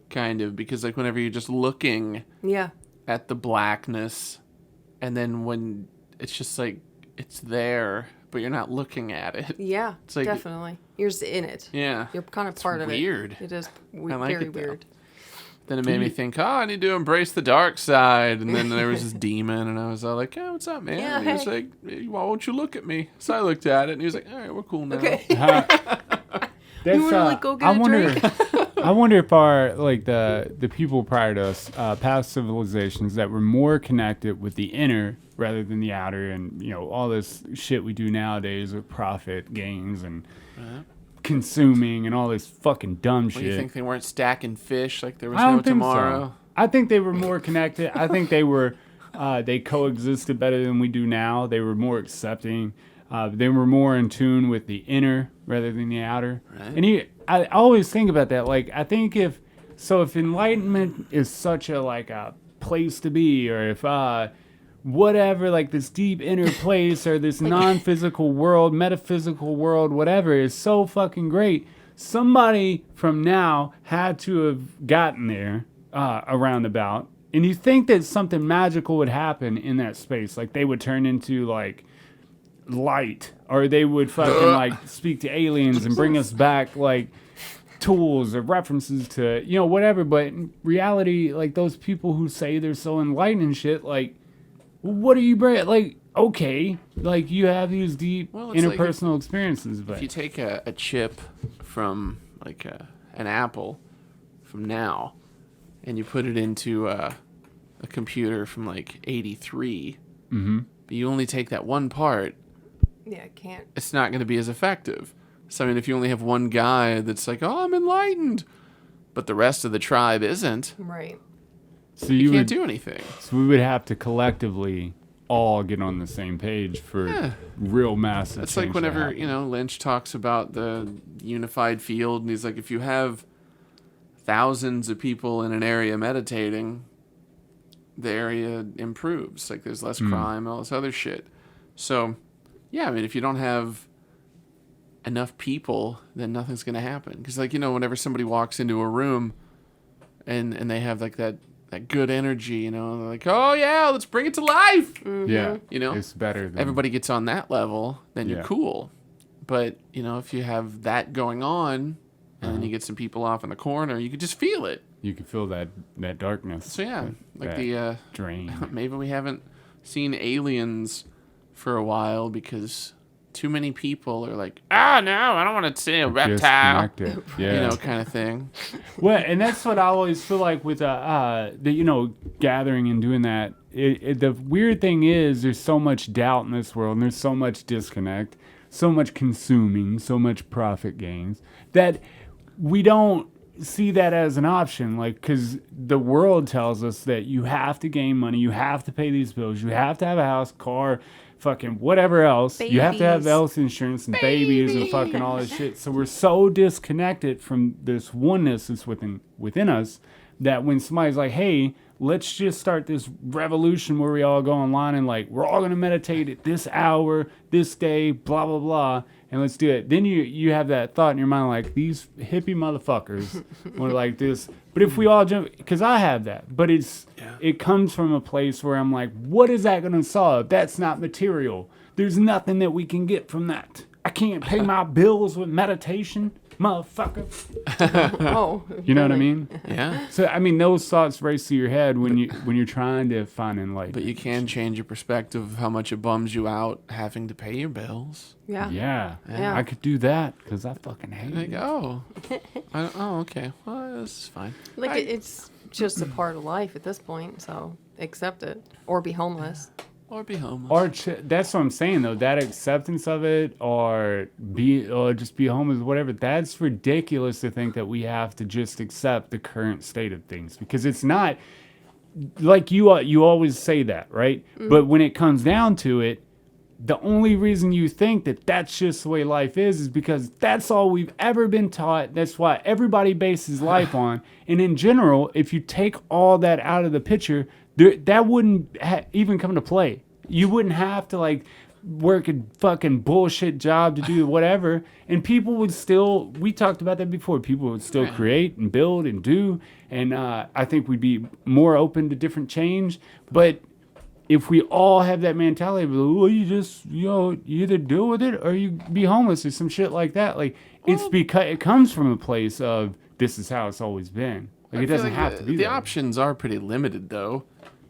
kind of, because, like, whenever you're just looking yeah. at the blackness, and then when it's just, like, it's there, but you're not looking at it. Yeah, It's like- definitely. You're just in it. Yeah. You're kind of part of weird. it. It is I like very it, though. weird. Then it made me think, I need to embrace the dark side. And then there was this demon, and I was all like, what's up, man? Yeah, And he was hey. like, hey, why won't you look at me? So I looked at it, and he was like, all right, we're cool now. Okay. That's, wanna, like, go get I a wonder, drink? I wonder if our like the people prior to us, past civilizations that were more connected with the inner rather than the outer, and all this shit we do nowadays with profit gains and consuming and all this fucking dumb What, shit. you think they weren't stacking fish like there was I don't no think tomorrow? so. I think they were more connected. I think they were they coexisted better than we do now. They were more accepting. They were more in tune with the inner rather than the outer. Right. And I always think about that. Like, I think if enlightenment is such a place to be, or if whatever, like this deep inner place or this non-physical world, metaphysical world, whatever, is so fucking great, somebody from now had to have gotten there around about. And you think that something magical would happen in that space, like they would turn into like light, or they would fucking like speak to aliens and bring us back like tools or references to, whatever. But in reality, like those people who say they're so enlightened and shit, like, what are you bringing? Like, okay, like you have these deep interpersonal experiences, but if you take a chip from like an apple from now, and you put it into a computer from like 83, but you only take that one part, Yeah, it can't. it's not going to be as effective. So, I mean, if you only have one guy that's like, oh, I'm enlightened, but the rest of the tribe isn't, Right. so you can't do anything. So we would have to collectively all get on the same page for real massive It's change like to whenever, happen. Lynch talks about the unified field, and he's like, if you have thousands of people in an area meditating, the area improves. Like there's less crime and all this other shit. So, yeah, I mean, if you don't have enough people, then nothing's going to happen. Because, like, whenever somebody walks into a room and they have, like, that good energy, they're like, oh, yeah, let's bring it to life. Yeah, You it's better than Everybody gets on that level, then you're cool. But, if you have that going on and then you get some people off in the corner, you could just feel it. You can feel that darkness. So, yeah, like that drain. maybe we haven't seen aliens for a while because too many people are like, no, I don't want to see a reptile, Disconnected. Yeah. kind of thing. Well, and that's what I always feel like with the gathering and doing that. The weird thing is there's so much doubt in this world, and there's so much disconnect, so much consuming, so much profit gains that we don't see that as an option. Like, because the world tells us that you have to gain money, you have to pay these bills, you have to have a house, car, fucking whatever else. Babies. You have to have health insurance and babies and fucking all this shit. So we're so disconnected from this oneness that's within us that when somebody's like, hey, let's just start this revolution where we all go online and like, we're all going to meditate at this hour, this day, blah, blah, blah, and let's do it. Then you have that thought in your mind like, these hippie motherfuckers want like this. But if we all jump, because I have that, but it comes from a place where I'm like, what is that going to solve? That's not material. There's nothing that we can get from that. I can't pay my bills with meditation, motherfucker. Oh. You know what I mean? Yeah. So I mean, those thoughts race through your head when you're trying to find enlightenment. But you can change your perspective of how much it bums you out having to pay your bills. Yeah. Yeah. I could do that because I fucking hate Like, it. Okay. Well, this is fine. Like, it's just a part of life at this point, so accept it. Or be homeless. Or be homeless. Or that's what I'm saying though. That acceptance of it, or just be homeless, whatever. That's ridiculous to think that we have to just accept the current state of things, because it's not like you always say that, right? But when it comes down to it, the only reason you think that that's just the way life is because that's all we've ever been taught. That's why everybody bases life on. And in general, if you take all that out of the picture, that wouldn't even come to play. You wouldn't have to like work a fucking bullshit job to do whatever. And people would still, we talked about that before, people would still create and build and do. And I think we'd be more open to different change. But if we all have that mentality of, well, you either deal with it or you be homeless or some shit like that. Like, it's because it comes from a place of this is how it's always been. Like, it doesn't have to be The that. options are pretty limited, though.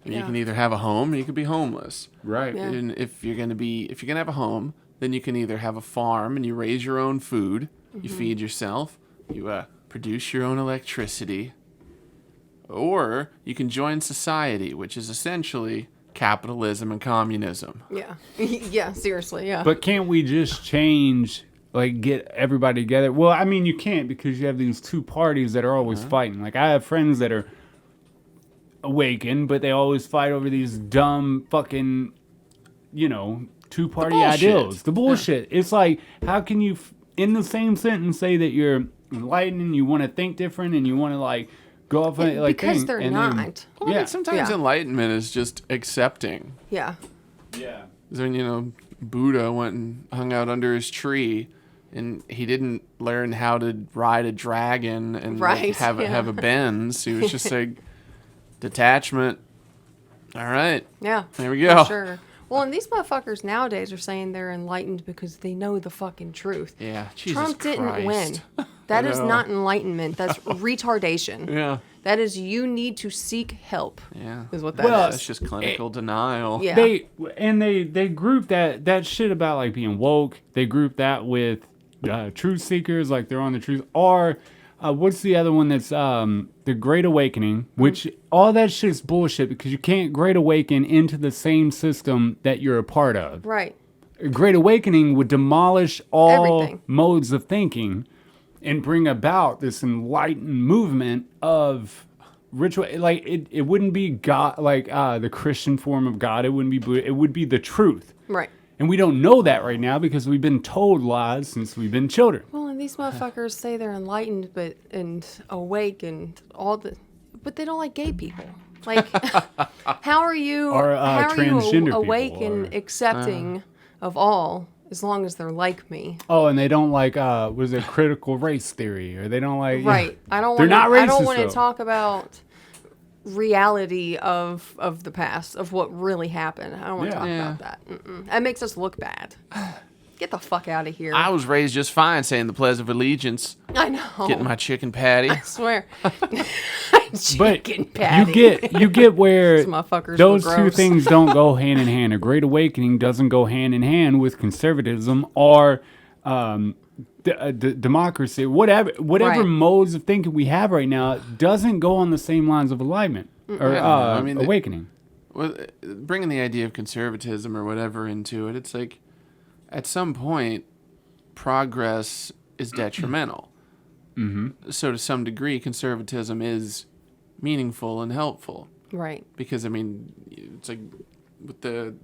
You Yeah. can either have a home or you could be homeless. Right. Yeah. And if you're gonna have a home, then you can either have a farm and you raise your own food, you feed yourself, you produce your own electricity, or you can join society, which is essentially capitalism and communism. Yeah. Yeah, seriously, yeah. But can't we just change, like, get everybody together? Well, I mean, you can't, because you have these two parties that are always fighting. Like, I have friends that are awakened, but they always fight over these dumb fucking, two-party bullshit. ideals, the bullshit. It's like, how can you, in the same sentence, say that you're enlightened and you want to think different and you want to like go off and like because think, they're and not. then- Well, I yeah. mean, sometimes Yeah. enlightenment is just accepting. Yeah. Yeah. So when, Buddha went and hung out under his tree, and he didn't learn how to ride a dragon and like, Right, have a Benz. He was just like, detachment. All right. Yeah. There we go. For sure. Well, and these motherfuckers nowadays are saying they're enlightened because they know the fucking truth. Yeah. Jesus Trump didn't Christ. win. That is know. not enlightenment. That's retardation. Yeah. That is you need to seek help. Yeah. Is what that Well, is. That's just clinical denial. Yeah. They group that shit about like being woke. They group that with truth seekers, like they're on the truth. Or what's the other one that's the Great Awakening? Which all that shit's bullshit because you can't Great Awaken into the same system that you're a part of. Right. Great Awakening would demolish all Everything. modes of thinking and bring about this enlightened movement of ritual. Like it wouldn't be God, like the Christian form of God. It wouldn't be Buddha. It would be the truth. Right. And we don't know that right now because we've been told lies since we've been children. Well, and these motherfuckers say they're enlightened, and awake, and but they don't like gay people. Like, how are you? Or, how are transgender you awake people, and or- accepting of all, as long as they're like me? Oh, and they don't like was it critical race theory, or they don't like Right. I don't They're want. not I don't racist, want to though. talk about reality of the past, of what really happened. I don't want to talk Yeah. about that. That makes us look bad. Get the fuck out of here. I was raised just fine saying the Pledge of Allegiance, I know. getting my chicken patty. I swear. But Chicken patty. you get where These motherfuckers those were two gross. things don't go hand in hand. A Great Awakening doesn't go hand in hand with conservatism or democracy. Whatever Right. modes of thinking we have right now doesn't go on the same lines of alignment or Yeah, I mean, awakening. Well, bringing the idea of conservatism or whatever into it, it's like, at some point, progress is detrimental. So to some degree, conservatism is meaningful and helpful. Right. Because, I mean, it's like with the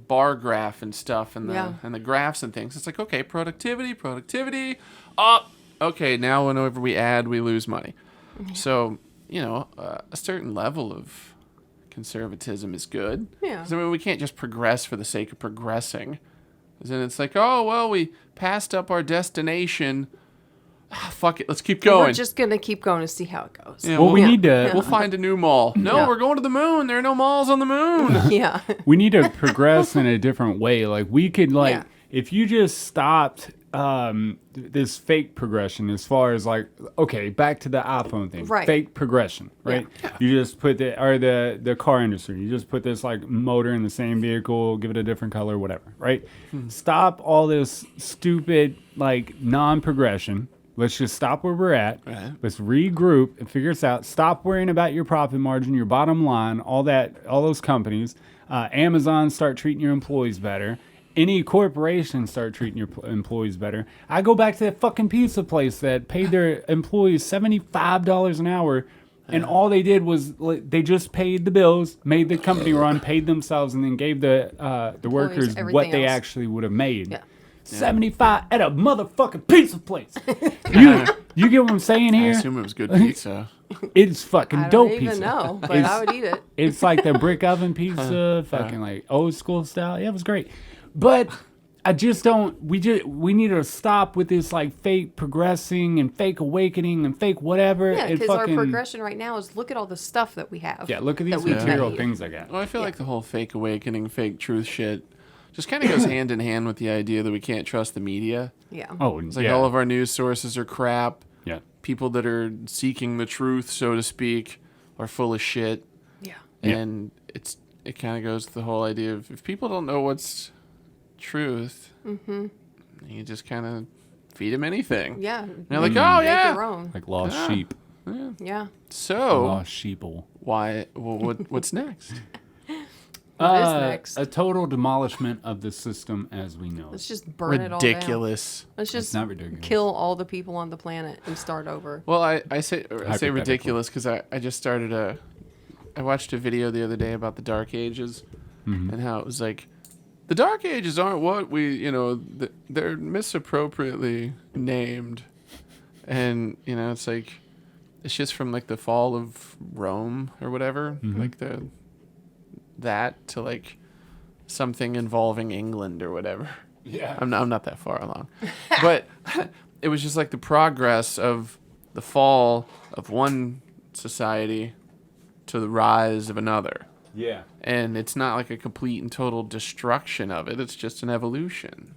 bar graph and stuff and the graphs and things. It's like, okay, productivity, up. Okay, now whenever we add, we lose money. So, a certain level of conservatism is good. Yeah. 'Cause, I mean, we can't just progress for the sake of progressing. Then it's like, oh, well, we passed up our destination. Fuck it, let's keep going. We're just gonna keep going to see how it goes. Yeah, Well, we need We'll to find a new mall. No, Yeah. we're going to the moon. There are no malls on the moon. Yeah. we need to progress in a different way. Like we could Yeah. if you just stopped this fake progression as far as like, okay, back to the iPhone thing. Right. Fake progression, right? You just put the car industry, you just put this like motor in the same vehicle, give it a different color, whatever, right? Stop all this stupid like non-progression. Let's just stop where we're at. Right. Let's regroup and figure this out. Stop worrying about your profit margin, your bottom line, all those companies. Amazon, start treating your employees better. Any corporation start treating your employees better. I go back to that fucking pizza place that paid their employees $75 an hour, and all they did was they just paid the bills, made the company run, paid themselves, and then gave the workers what everything they else. actually would have made. Yeah. 75 at a motherfucking pizza place. you get what I'm saying I here? assume it was good pizza. It's fucking I dope don't even pizza. know, but It's- I would eat it. It's like the brick oven pizza, fucking like old school style. Yeah, it was great. But I just don't. We need to stop with this like fake progressing and fake awakening and fake whatever. Yeah, and because our fucking, progression right now is look at all the stuff that we have. Yeah, look at these that we material made. things I got. Well, I feel like the whole fake awakening, fake truth shit just kind of goes hand in hand with the idea that we can't trust the media. Yeah. Oh, It's like yeah. all of our news sources are crap. Yeah. People that are seeking the truth, so to speak, are full of shit. Yeah. Yeah. And it kind of goes to the whole idea of if people don't know what's truth, you just kind of feed them anything. Yeah. And they're like, oh, Make yeah. your own. Like lost Yeah. sheep. Yeah. So, Lost sheeple. why? Well, what's next? What is next? A total demolishment of the system as we know Let's it. just burn it all down. Ridiculous. Let's just not ridiculous. kill all the people on the planet and start over. Well, I say Hypothetical. ridiculous because I just started I watched a video the other day about the Dark Ages and how it was like The Dark Ages aren't what they're misappropriately named. And, it's like, it's just from, like, the fall of Rome or whatever. Mm-hmm. Like, that to, like, something involving England or whatever. Yeah. I'm not that far along. But it was just, like, the progress of the fall of one society to the rise of another. Yeah. And it's not, like, a complete and total destruction of it. It's just an evolution.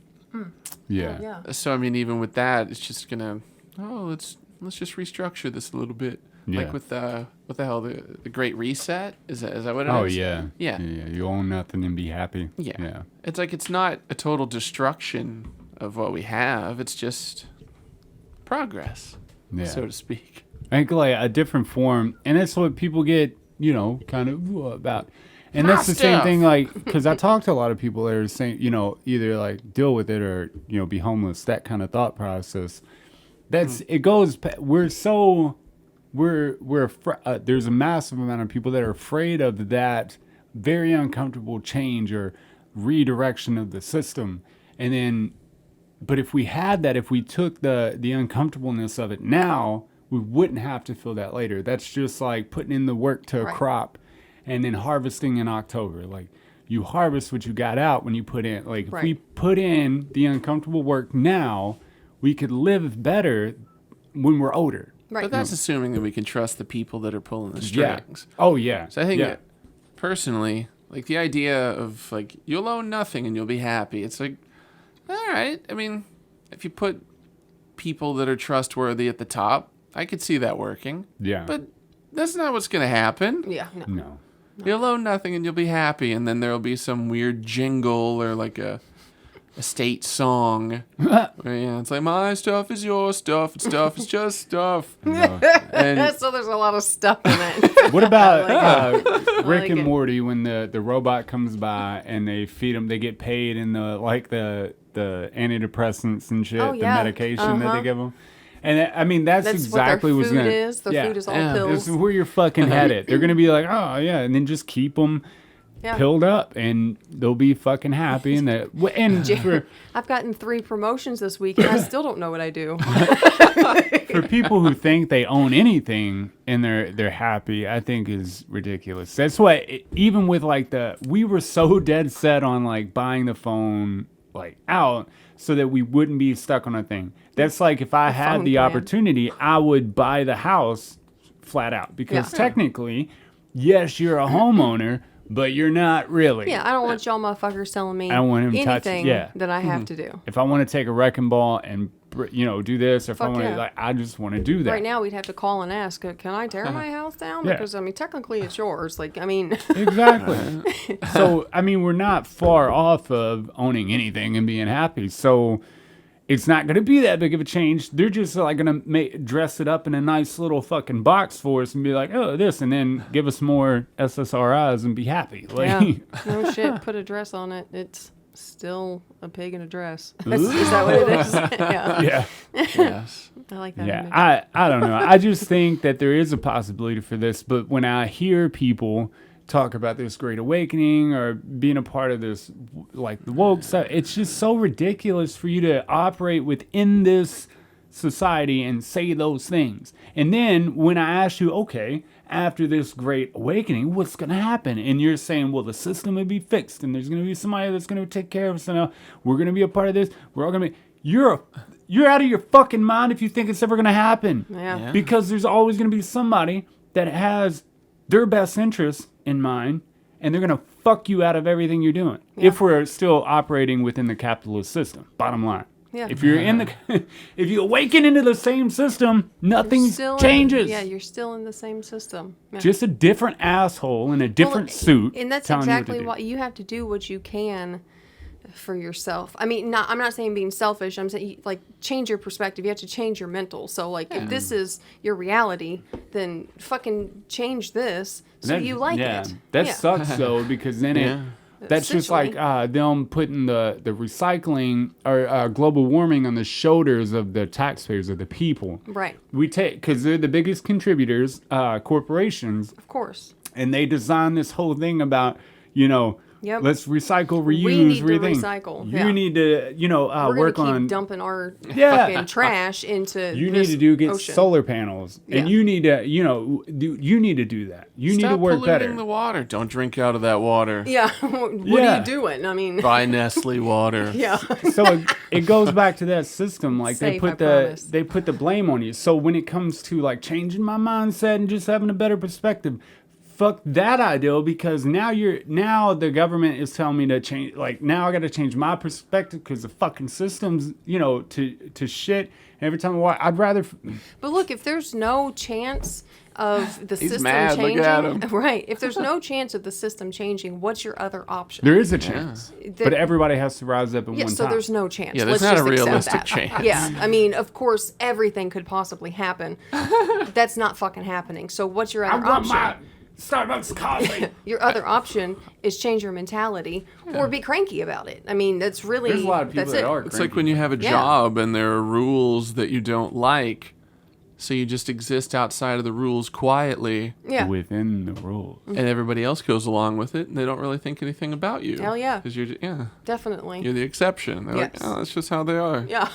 Yeah. Yeah. So, I mean, even with that, it's just going to... let's just restructure this a little bit. Yeah. Like with what the hell, the Great Reset? Is that what it is? Oh, yeah. Yeah. You own nothing and be happy. Yeah. It's like it's not a total destruction of what we have. It's just progress, so to speak. I think like a different form, and that's what people get, kind of about. And that's the same thing, like, because I talk to a lot of people that are saying, either like deal with it or, be homeless, that kind of thought process. It goes, there's a massive amount of people that are afraid of that very uncomfortable change or redirection of the system. And then, but if we had that, if we took the uncomfortableness of it now, we wouldn't have to feel that later. That's just like putting in the work to a crop and then harvesting in October. Like, you harvest what you got out when you put in. Like, if we put in the uncomfortable work now, we could live better when we're older. Right. But that's assuming that we can trust the people that are pulling the strings. Yeah. Oh, yeah. So I think that personally, like the idea of like, you'll own nothing and you'll be happy. It's like, all right. I mean, if you put people that are trustworthy at the top, I could see that working. Yeah. But that's not what's going to happen. Yeah. No. You'll own nothing and you'll be happy. And then there'll be some weird jingle or like a state song. It's like, my stuff is your stuff. Stuff is just stuff. And So there's a lot of stuff in it. What about Rick like and it. Morty when the robot comes by and they feed them, they get paid in the antidepressants and shit, the medication that they give them. And I mean, that's exactly what their food what's is. Their food is all pills. This is where you're fucking headed. They're gonna be like, oh yeah, and then just keep them pilled up, and they'll be fucking happy. And I've gotten 3 promotions this week, and I still don't know what I do. for people who think they own anything and they're happy, I think is ridiculous. That's why even with like we were so dead set on like buying the phone like out so that we wouldn't be stuck on a thing. That's like if I had the opportunity, I would buy the house flat out because technically, yes, you're a homeowner, but you're not really. Yeah, I don't want y'all motherfuckers telling me I don't want him anything touching, that I have to do. If I want to take a wrecking ball and do this, or if I want to, like, I just want to do that. Right now, we'd have to call and ask, can I tear my house down? Because, I mean, technically it's yours. Like, I mean. Exactly. So, I mean, we're not far off of owning anything and being happy. So, it's not going to be that big of a change. They're just like going to dress it up in a nice little fucking box for us and be like, oh, this, and then give us more SSRIs and be happy. Like, yeah. No shit. Put a dress on it. It's still a pig in a dress. Is that what it is? Yeah. yes. I like that. Yeah. I don't know. I just think that there is a possibility for this. But when I hear people talk about this great awakening or being a part of this, like the woke stuff, it's just so ridiculous for you to operate within this society and say those things. And then when I ask you, okay, after this great awakening, what's going to happen? And you're saying, well, the system will be fixed and there's going to be somebody that's going to take care of us. And we're going to be a part of this. We're all going to be, you're out of your fucking mind if you think it's ever going to happen. Yeah. Because there's always going to be somebody that has their best interests in mind, and they're going to fuck you out of everything you're doing. Yeah. If we're still operating within the capitalist system, bottom line. Yeah. If you're if you awaken into the same system, nothing changes. You're still in the same system. Yeah. Just a different asshole in a different suit. And that's exactly what you have to do. What you can for yourself. I mean, I'm not saying being selfish. I'm saying like change your perspective. You have to change your mental. So like if this is your reality, then fucking change this so you like it. That sucks though, because then that's just like them putting the recycling or global warming on the shoulders of the taxpayers, of the people. Right. We take, because they're the biggest contributors, corporations. Of course. And they design this whole thing about, Yep. Let's recycle, reuse, We need to rethink. recycle, You yeah. need to, We're work gonna keep on. dumping our Yeah. fucking trash into You this need to get ocean. solar panels, and Yeah. you need to, you need to do that. You need to Stop work polluting better. the water. Don't drink out of that water. Yeah. What are Yeah. you doing? I mean, Buy Nestle water. yeah. So it goes back to that system. Like Safe, I promise. they put the blame on you. So when it comes to like changing my mindset and just having a better perspective, fuck that ideal, because now the government is telling me to change. Like now I got to change my perspective because the fucking system's to shit. And every time I watch, I'd rather. But look, if there's no chance of the He's system mad. Look changing, at him. right? If there's no chance of the system changing, what's your other option? There is a chance, The- but everybody has to rise up at Yeah, one so time. there's no chance. Yeah, there's Let's not a just accept realistic that. chance. Yeah, I mean, of course, everything could possibly happen. That's not fucking happening. So what's your I other want option? my Starbucks coffee. Your other option is change your mentality or be cranky about it. I mean, that's really There's a lot of people that's that it. are. It's like when you have a Yeah. job and there are rules that you don't like, so you just exist outside of the rules quietly, Yeah. Within the rules. and everybody else goes along with it, and they don't really think anything about you. Hell yeah. Because you're Definitely. the exception. They're Yes. like, oh, that's just how they are. Yeah.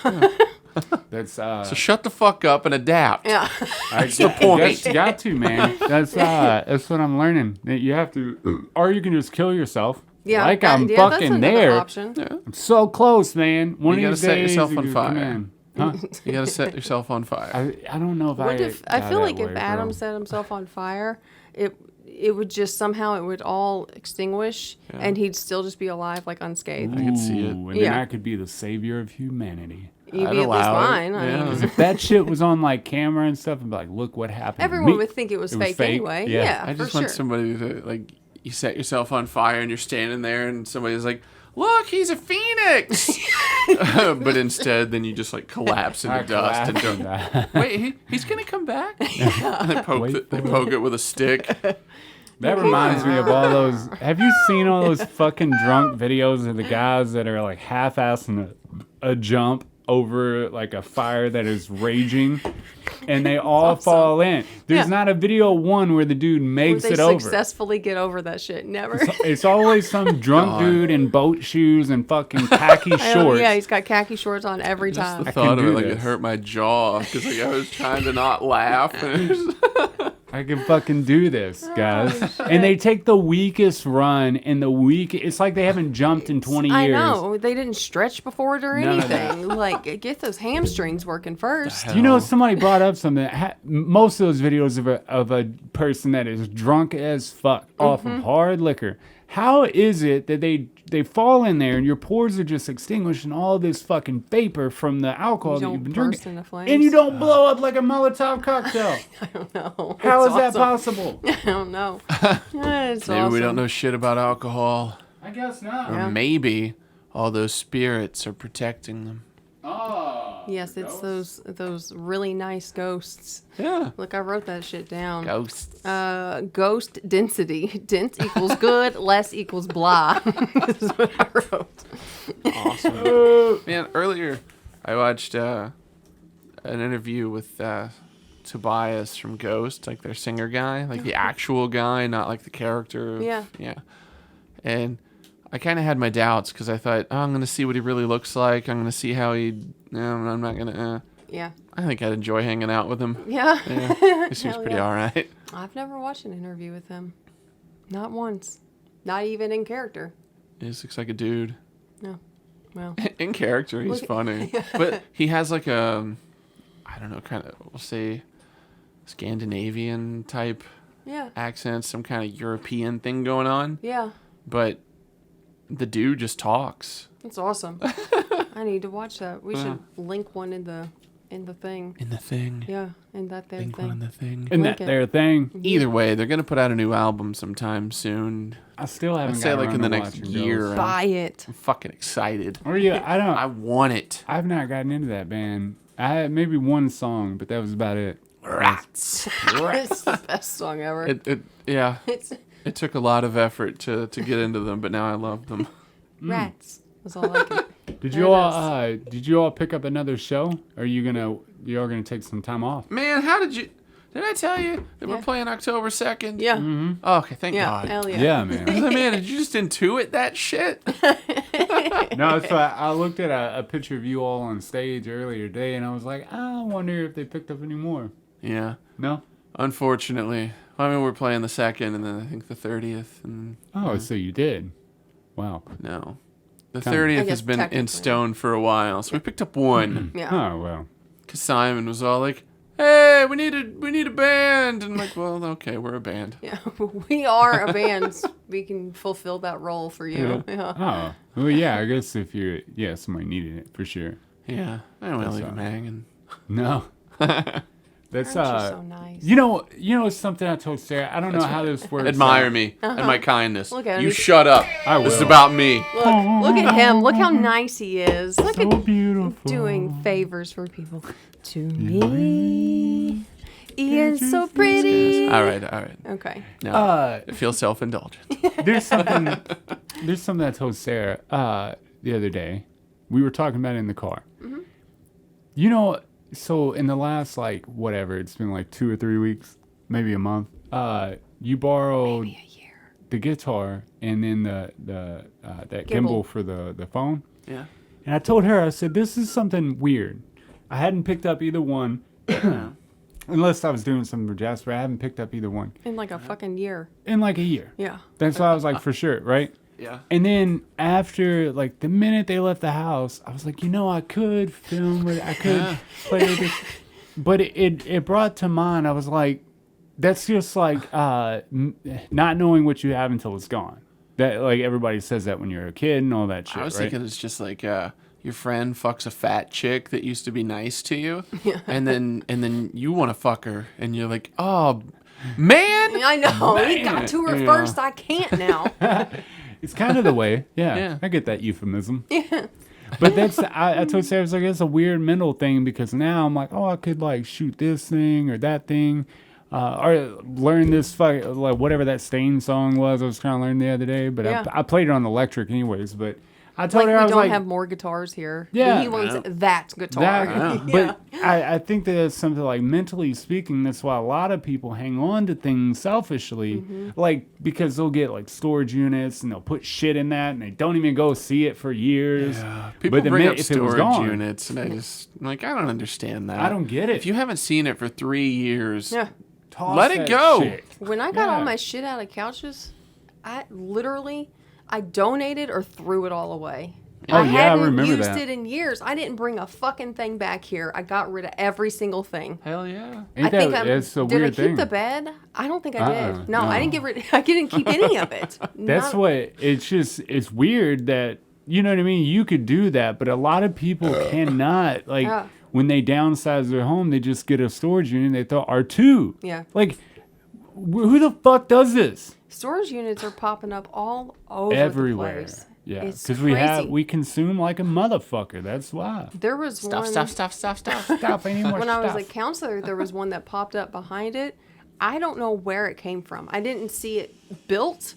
That's So shut the fuck up and adapt. Yeah. That's the point. You got to, man. That's what I'm learning. That you have to, or you can just kill yourself. Yeah. Like that- I'm yeah, that's fucking another there. Option. I'm so close, man. One You of gotta these set days, yourself you on could fire. come in. Huh? You gotta set yourself on fire. I don't know if What if I got feel that like if way, Adam bro. set himself on fire, it would just somehow it would all extinguish and he'd still just be alive like unscathed. I could see it. Ooh, and Yeah. then I could be the savior of humanity. You'd I'd be at least allow it. fine. I Yeah. mean, If that shit was on like camera and stuff, and be like, look what happened. to everyone me. would think it was It was fake, fake, anyway. yeah. Yeah, I for just sure. want somebody to, like, you set yourself on fire and you're standing there and somebody's like, look, he's a phoenix. But instead, then you just like collapse into I dust and collapsed don't. into that. Wait, he's gonna come back? And they poke it with a stick. That reminds me of all those. Have you seen all those fucking drunk videos of the guys that are like half-assing a jump over like a fire that is raging, and they all fall in? There's Yeah. not a video one where the dude Would makes they it over. successfully get over that shit? Never. It's always some drunk God. dude in boat shoes and fucking khaki Oh, shorts. yeah, he's got khaki shorts on every Just time. the I thought can of it, do like, it this. hurt my jaw because like I was trying to not laugh. And it was, I can fucking do this, guys. And they take the weakest run and it's like they haven't jumped in 20 years. I know they didn't stretch before it or None of that. anything. Like, get those hamstrings working first. You know, somebody brought up something. Most of those videos of a person that is drunk as fuck off Mm-hmm. of hard liquor. How is it that they fall in there and your pores are just extinguished and all this fucking vapor from the alcohol You that don't you've been burst drinking, into flames? and you don't blow up like a Molotov cocktail? No. How It's is that awesome. possible? I don't know. It's maybe awesome. we don't know shit about alcohol. I guess not. Or Yeah. maybe all those spirits are protecting them. Oh. Yes, it's those really nice ghosts. Yeah. Look, I wrote that shit down. Ghosts. Ghost density. Dense equals good, less equals blah. This is what I wrote. Awesome. Man, earlier I watched an interview with Tobias from Ghost, like their singer guy, like the actual guy, not like the character. Yeah. Yeah. And I kind of had my doubts because I thought, oh, I'm going to see what he really looks like. I'm going to see how he. No, I'm not going to. Yeah. I think I'd enjoy hanging out with him. Yeah. Yeah. He seems Hell pretty yeah. all right. I've never watched an interview with him. Not once. Not even in character. He just looks like a dude. No. Well. In character, he's Look- funny. But he has like a, I don't know, kind of, we'll say, Scandinavian type Yeah. accent, some kind of European thing going on. Yeah. But the dude just talks. That's awesome. I need to watch that. We should link one in the thing. In the thing. Yeah, in that there Think one in thing. the thing. Isn't Like that it. their thing? Either way, they're going to put out a new album sometime soon. I still haven't I'd say got like around in the to next watching year. Ghost. Buy it. I'm fucking excited. Or yeah, I want it. I've not gotten into that band. I had maybe one song, but that was about it. Rats. It's the best song ever. Yeah. It's It took a lot of effort to get into them, but now I love them. rats. That's all I can. Did There you it all did you all pick up another show? Or are you all gonna take some time off? Man, how did you... Did I tell you that we're playing October 2nd? Yeah. Oh, okay, thank Yeah. God. Hell yeah. Yeah, man. I was like, man, did you just intuit that shit? No, so I looked at a picture of you all on stage earlier today, and I was like, I wonder if they picked up any more. Yeah. No? Unfortunately. I mean, we're playing the 2nd, and then I think the 30th, and Oh, so you did. Wow. no. The Kind of. 30th I has guess been in technically. stone for a while, so we picked up one. Yeah. Oh, well. Because Simon was all like, hey, we need a band. And I'm like, well, okay, we're a band. Yeah. We are a band. We can fulfill that role for you. Yeah. Oh. Well, yeah, I guess if you're, somebody needed it, for sure. Yeah. I don't want to leave all. him hanging. No. That's, Aren't you so nice? You know something I told Sarah? I don't know how this works. Admire me and my kindness. Look at You him. shut up. I This is will. about me. Look at him. Look how nice he is. Look So at beautiful. doing favors for people. To me, Ian's so pretty. All right. Okay. No, it feels self-indulgent. There's something I told Sarah the other day. We were talking about it in the car. Mm-hmm. You know, so in the last it's been like 2 or 3 weeks, maybe a month. You borrowed Maybe a year. the guitar and then that gimbal for the phone. Yeah. And I told her, I said, this is something weird. I hadn't picked up either one. Unless I was doing something for Jasper, I haven't picked up either one In like a fucking year. in like a year. Yeah. That's why I was like, for sure, right? Yeah. And then after, like, the minute they left the house, I was like, I could film it. I could play with it. But it brought to mind, I was like, that's just like not knowing what you have until it's gone. That, like, everybody says that when you're a kid and all that shit, I was right? thinking it's just like your friend fucks a fat chick that used to be nice to you, and then you want to fuck her, and you're like, oh, man. I know. He got to her Yeah. first. I can't now. It's kind of the way. Yeah, Yeah. I get that euphemism. Yeah. But that's, I told Sarah, I was like, it's a weird mental thing because now I'm like, I could like shoot this thing or that thing. Or learn this like whatever that Stain song was I was trying to learn the other day. But Yeah. I played it on electric anyways. But I told Like her, I we was don't like, have more guitars here. Yeah. He wants that guitar. that, Yeah. but I think that it's something like mentally speaking, that's why a lot of people hang on to things selfishly, Mm-hmm. like because they'll get like storage units and they'll put shit in that and they don't even go see it for years. People But the bring minute- up if it was storage gone- units, and I'm like, I don't understand that. I don't get it. If you haven't seen it for 3 years, Yeah. Toss let it that go. shit. When I got all Yeah. my shit out of couches, I donated or threw it all away. Oh, I yeah, I hadn't remember used that. it in years. I didn't bring a fucking thing back here. I got rid of every single thing. hell yeah. Ain't that, it's a did I weird keep thing. the bed? I don't think I did. No, no. I didn't get rid. I didn't keep any of it. That's Not- what it's weird that, you know what I mean? You could do that, but a lot of people cannot. Like, Yeah. when they downsize their home, they just get a storage unit. They thought R2. Yeah. Like, who the fuck does this? Storage units are popping up all over Everywhere. the place. Yeah, It's because crazy. we consume like a motherfucker. That's why. There was one. Stop. Stop anymore. When I was stuff. a counselor, there was one that popped up behind it. I don't know where it came from. I didn't see it built.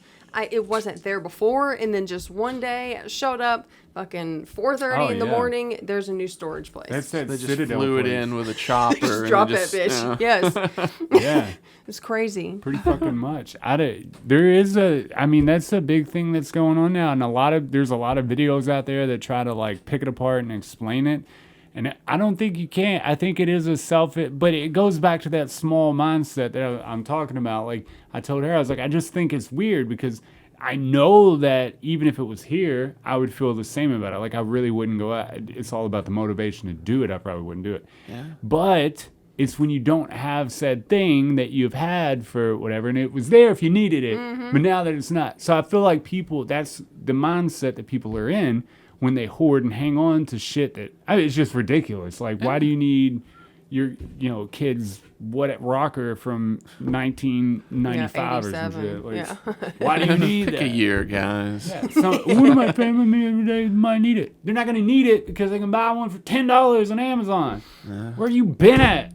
It wasn't there before, and then just one day it showed up, fucking 4:30 Oh, in the yeah. morning. There's a new storage place. That's that They just Citadel flew it place. in with a chopper. Just and drop they that just, bitch. Yes, Yeah. it's crazy. Pretty fucking much. That's a big thing that's going on now, and there's a lot of videos out there that try to like pick it apart and explain it. And I don't think you can. I think it is but it goes back to that small mindset that I'm talking about. Like I told her, I was like, I just think it's weird because I know that even if it was here, I would feel the same about it. Like I really wouldn't go out. It's all about the motivation to do it. I probably wouldn't do it. Yeah. But it's when you don't have said thing that you've had for whatever, and it was there if you needed it, but now that it's not. So I feel like that's the mindset that people are in when they hoard and hang on to shit that, it's just ridiculous. Like, why do you need your, kids, rocker from 1995 or some 87, shit? Like, yeah. why do you need Pick that? a year, guys. Yeah, one of my family members today might need it. They're not going to need it because they can buy one for $10 on Amazon. Where you been at?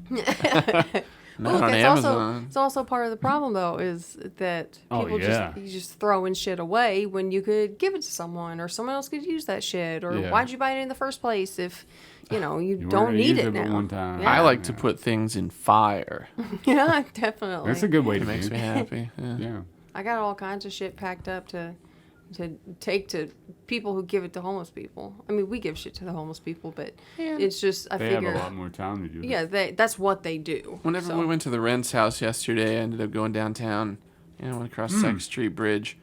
Not Look, on it's Amazon. it's also part of the problem though is that Oh, people yeah. just throwing shit away when you could give it to someone or someone else could use that shit or Yeah. why'd you buy it in the first place if you You don't weren't gonna need use it it but now. one time. Yeah. I like to put things in fire. Yeah, definitely. That's a good way It to makes be. me happy. Yeah. Yeah. I got all kinds of shit packed up to take to people who give it to homeless people. I mean, we give shit to the homeless people, but it's just I They figure have a lot more time to do that. yeah, that's what they do. Whenever So, we went to the Rent's house yesterday, I ended up going downtown. Went across Second Street Bridge.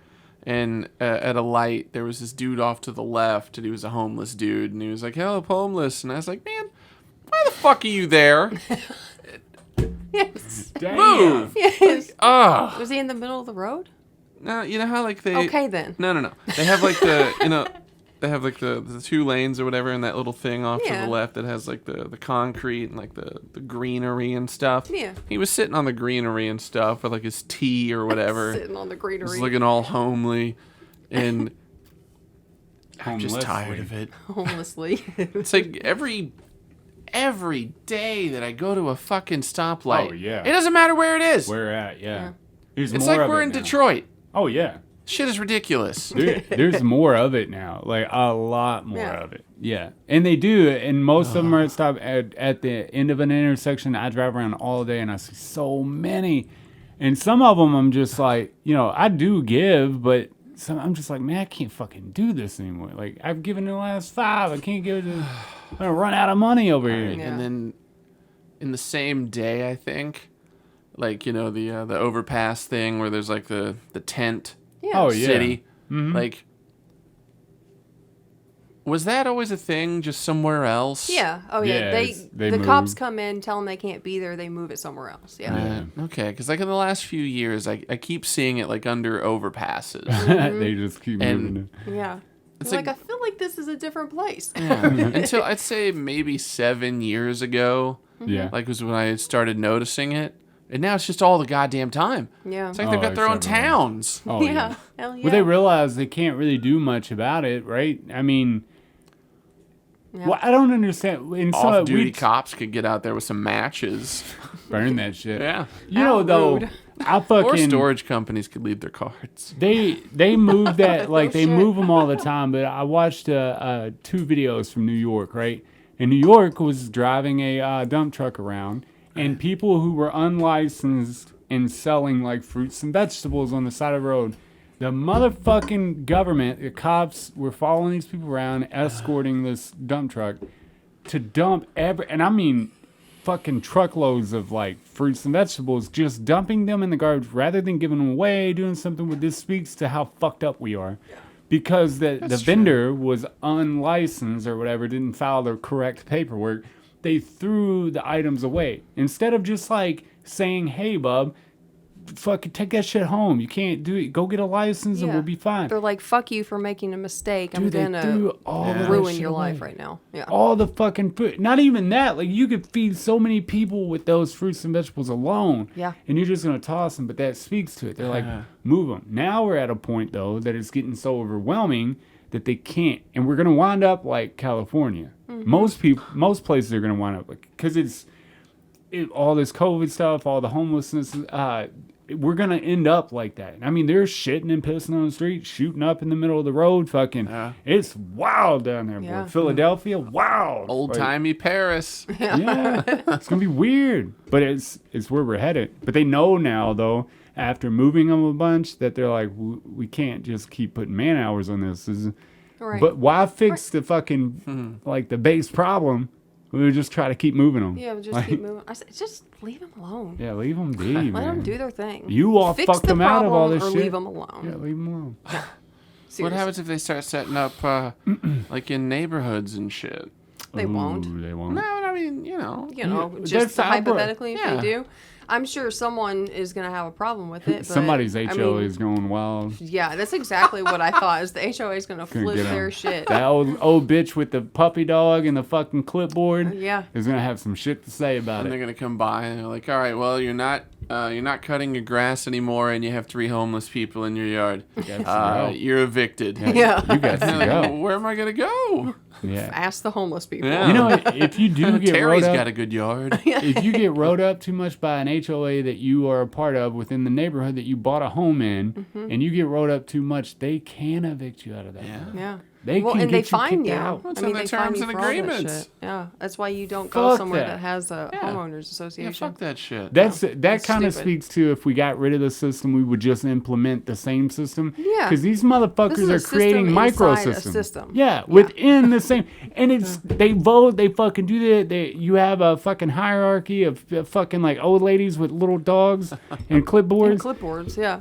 And at a light, there was this dude off to the left, and he was a homeless dude. And he was like, "Help, homeless." And I was like, "Man, why the fuck are you there? yes. Damn. Move!" Yes. Ugh. Was he in the middle of the road? No, you know how like they... Okay then. No. They have like the, they have like the 2 lanes or whatever, and that little thing off to Yeah. the left that has like the concrete and like the greenery and stuff. Yeah. He was sitting on the greenery and stuff with like his tea or whatever. Sitting on the Just greenery. looking all homely, and I'm just Homelessly. tired of it. Homelessly. It's like every day that I go to a fucking stoplight. Oh, yeah. It doesn't matter where it is. Where at? Yeah. There's It's more like of we're it in now. Detroit. Oh yeah. Shit is ridiculous. There's more of it now, like a lot more Yeah. of it. Yeah, and they do, and most of them are at the end of an intersection. I drive around all day, and I see so many, and some of them I'm just like, I do give, but some I'm just like, man, I can't fucking do this anymore. Like I've given the last 5, I can't give it. I'm gonna run out of money over here. Yeah. And then in the same day, I think, like the overpass thing where there's like the tent Yeah. Oh yeah. city, like. Was that always a thing, just somewhere else? Yeah. Oh yeah. Yeah, they the cops move. come in, tell them they can't be there. They move it somewhere else. Yeah. Okay, because like in the last few years, I keep seeing it like under overpasses. They just keep And- moving it. Yeah. It's Like, like- I feel like this is a different place. Yeah. Until I'd say maybe 7 years ago, Yeah. like was when I started noticing it. And now it's just all the goddamn time. Yeah. It's like they've Oh, got their own it's everywhere. towns. Oh yeah. Hell yeah. Well, they realize they can't really do much about it, right? I mean, Yeah. well, I don't understand. And so Off-duty we cops could get out there with some matches. burn that shit. Yeah. You know, rude. I Or fucking storage companies could leave their cards. they move that like they shit. move them all the time. But I watched 2 videos from New York, right? And New York was driving a dump truck around, and people who were unlicensed and selling like fruits and vegetables on the side of the road. The motherfucking government, the cops were following these people around, escorting this dump truck to dump and I mean fucking truckloads of like fruits and vegetables, just dumping them in the garbage rather than giving them away, doing something with this speaks to how fucked up we are. Because the vendor was unlicensed or whatever, didn't file the correct paperwork, they threw the items away. Instead of just like saying, hey bub, fucking take that shit home. You can't do it. Go get a license and Yeah. we'll be fine. They're like, fuck you for making a mistake. I'm Dude, they gonna threw all of that ruin shit your life away. right now. Yeah. All the fucking food. Not even that. Like you could feed so many people with those fruits and vegetables alone. Yeah. And you're just gonna toss them. But that speaks to it. They're like, move them. Now we're at a point though that it's getting so overwhelming that they can't. And we're gonna wind up like California. Most places are gonna wind up because all this COVID stuff, all the homelessness. We're gonna end up like that. I mean, they're shitting and pissing on the street, shooting up in the middle of the road. Fucking, it's wild down there, boy. Yeah. Philadelphia, wild. Old timey Paris. Yeah, it's gonna be weird, but it's where we're headed. But they know now, though, after moving them a bunch, that they're like, we can't just keep putting man hours on this. Right. But why fix the fucking like the base problem? We would just try to keep moving them. yeah, just Like, keep moving. I said, just leave them alone. Yeah, leave them be, Let man. them do their thing. You all Fix fucked the them out of all problem this or shit. leave them alone. Yeah, leave them alone. What Seriously. happens if they start setting up like in neighborhoods and shit? They won't. Ooh, they won't. No, I mean, You know, that's just the outbreak. hypothetically, if Yeah. they do, I'm sure someone is going to have a problem with it. But, Somebody's I HOA mean, is going wild. Yeah, that's exactly what I thought. Is the HOA is going to Gonna flip get 'em. their shit. That old bitch with the puppy dog and the fucking clipboard Yeah. is gonna have some shit to say about and it. they're gonna come by and they're like, "All right, well, you're not cutting your grass anymore, and you have 3 homeless people in your yard. go. You're evicted." Yeah. You got And to they're like, well, go. where am I gonna go? Yeah. Ask the homeless people. Yeah. You know, if you do get Terry's rode got up, a good yard. if you get rode up too much by an HOA that you are a part of within the neighborhood that you bought a home in, and you get rolled up too much, they can evict you out of that. Yeah. Yeah. They well, can and get they you fine kicked you. out. What's I mean, in the they fine terms you and for all that agreements? shit. Yeah, that's why you don't go Fuck somewhere that. that has a Yeah. homeowners Yeah, association. fuck that shit. That That's kind of stupid. speaks to if we got rid of the system, we would just implement the same system. Yeah. Because these This motherfuckers is a are creating system micro inside a systems. system. Yeah, within the same. And it's they vote. They fucking do that. You have a fucking hierarchy of fucking like old ladies with little dogs and clipboards. And clipboards, yeah.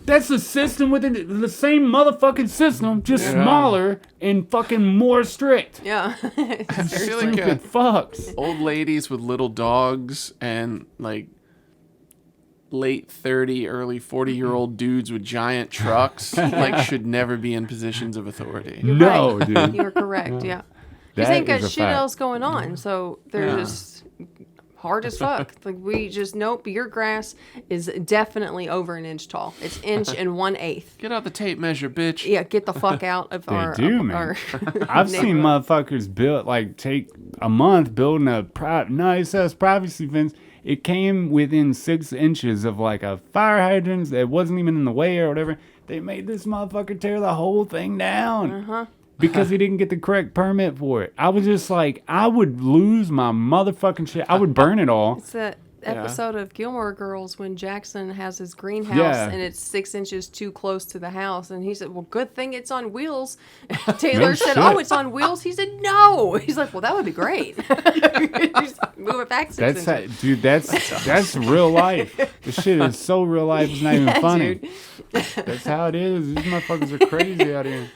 That's the system within the same motherfucking system, just Yeah. smaller and fucking more strict. Yeah. I feel like Stupid fucks. old ladies with little dogs and like late 30, early 40-year-old dudes with giant trucks like should never be in positions of authority. No, Right. dude. You're correct, yeah. Because That they ain't got is a shit fact. else going on, so they're Yeah. just hard as fuck. Like, we just, nope, your grass is definitely over an inch tall. It's inch and 1/8. Get out the tape measure, bitch. Yeah, get the fuck out of They our... do, of man. our I've seen neighborhood. motherfuckers build like take a month building a nice ass privacy fence. It came within 6 inches of like a fire hydrant that wasn't even in the way or whatever. They made this motherfucker tear the whole thing down because he didn't get the correct permit for it. I was just like, I would lose my motherfucking shit. I would burn it all. It's that episode of Gilmore Girls when Jackson has his greenhouse Yeah. and it's 6 inches too close to the house, and he said, "Well, good thing it's on wheels." Taylor No said, shit. "Oh, it's on wheels." He said, "No." He's like, "Well, that would be great." Just move it back 6 That's inches. dude. That's real life. This shit is so real life. It's not even Yeah, funny. dude. That's how it is. These motherfuckers are crazy out here.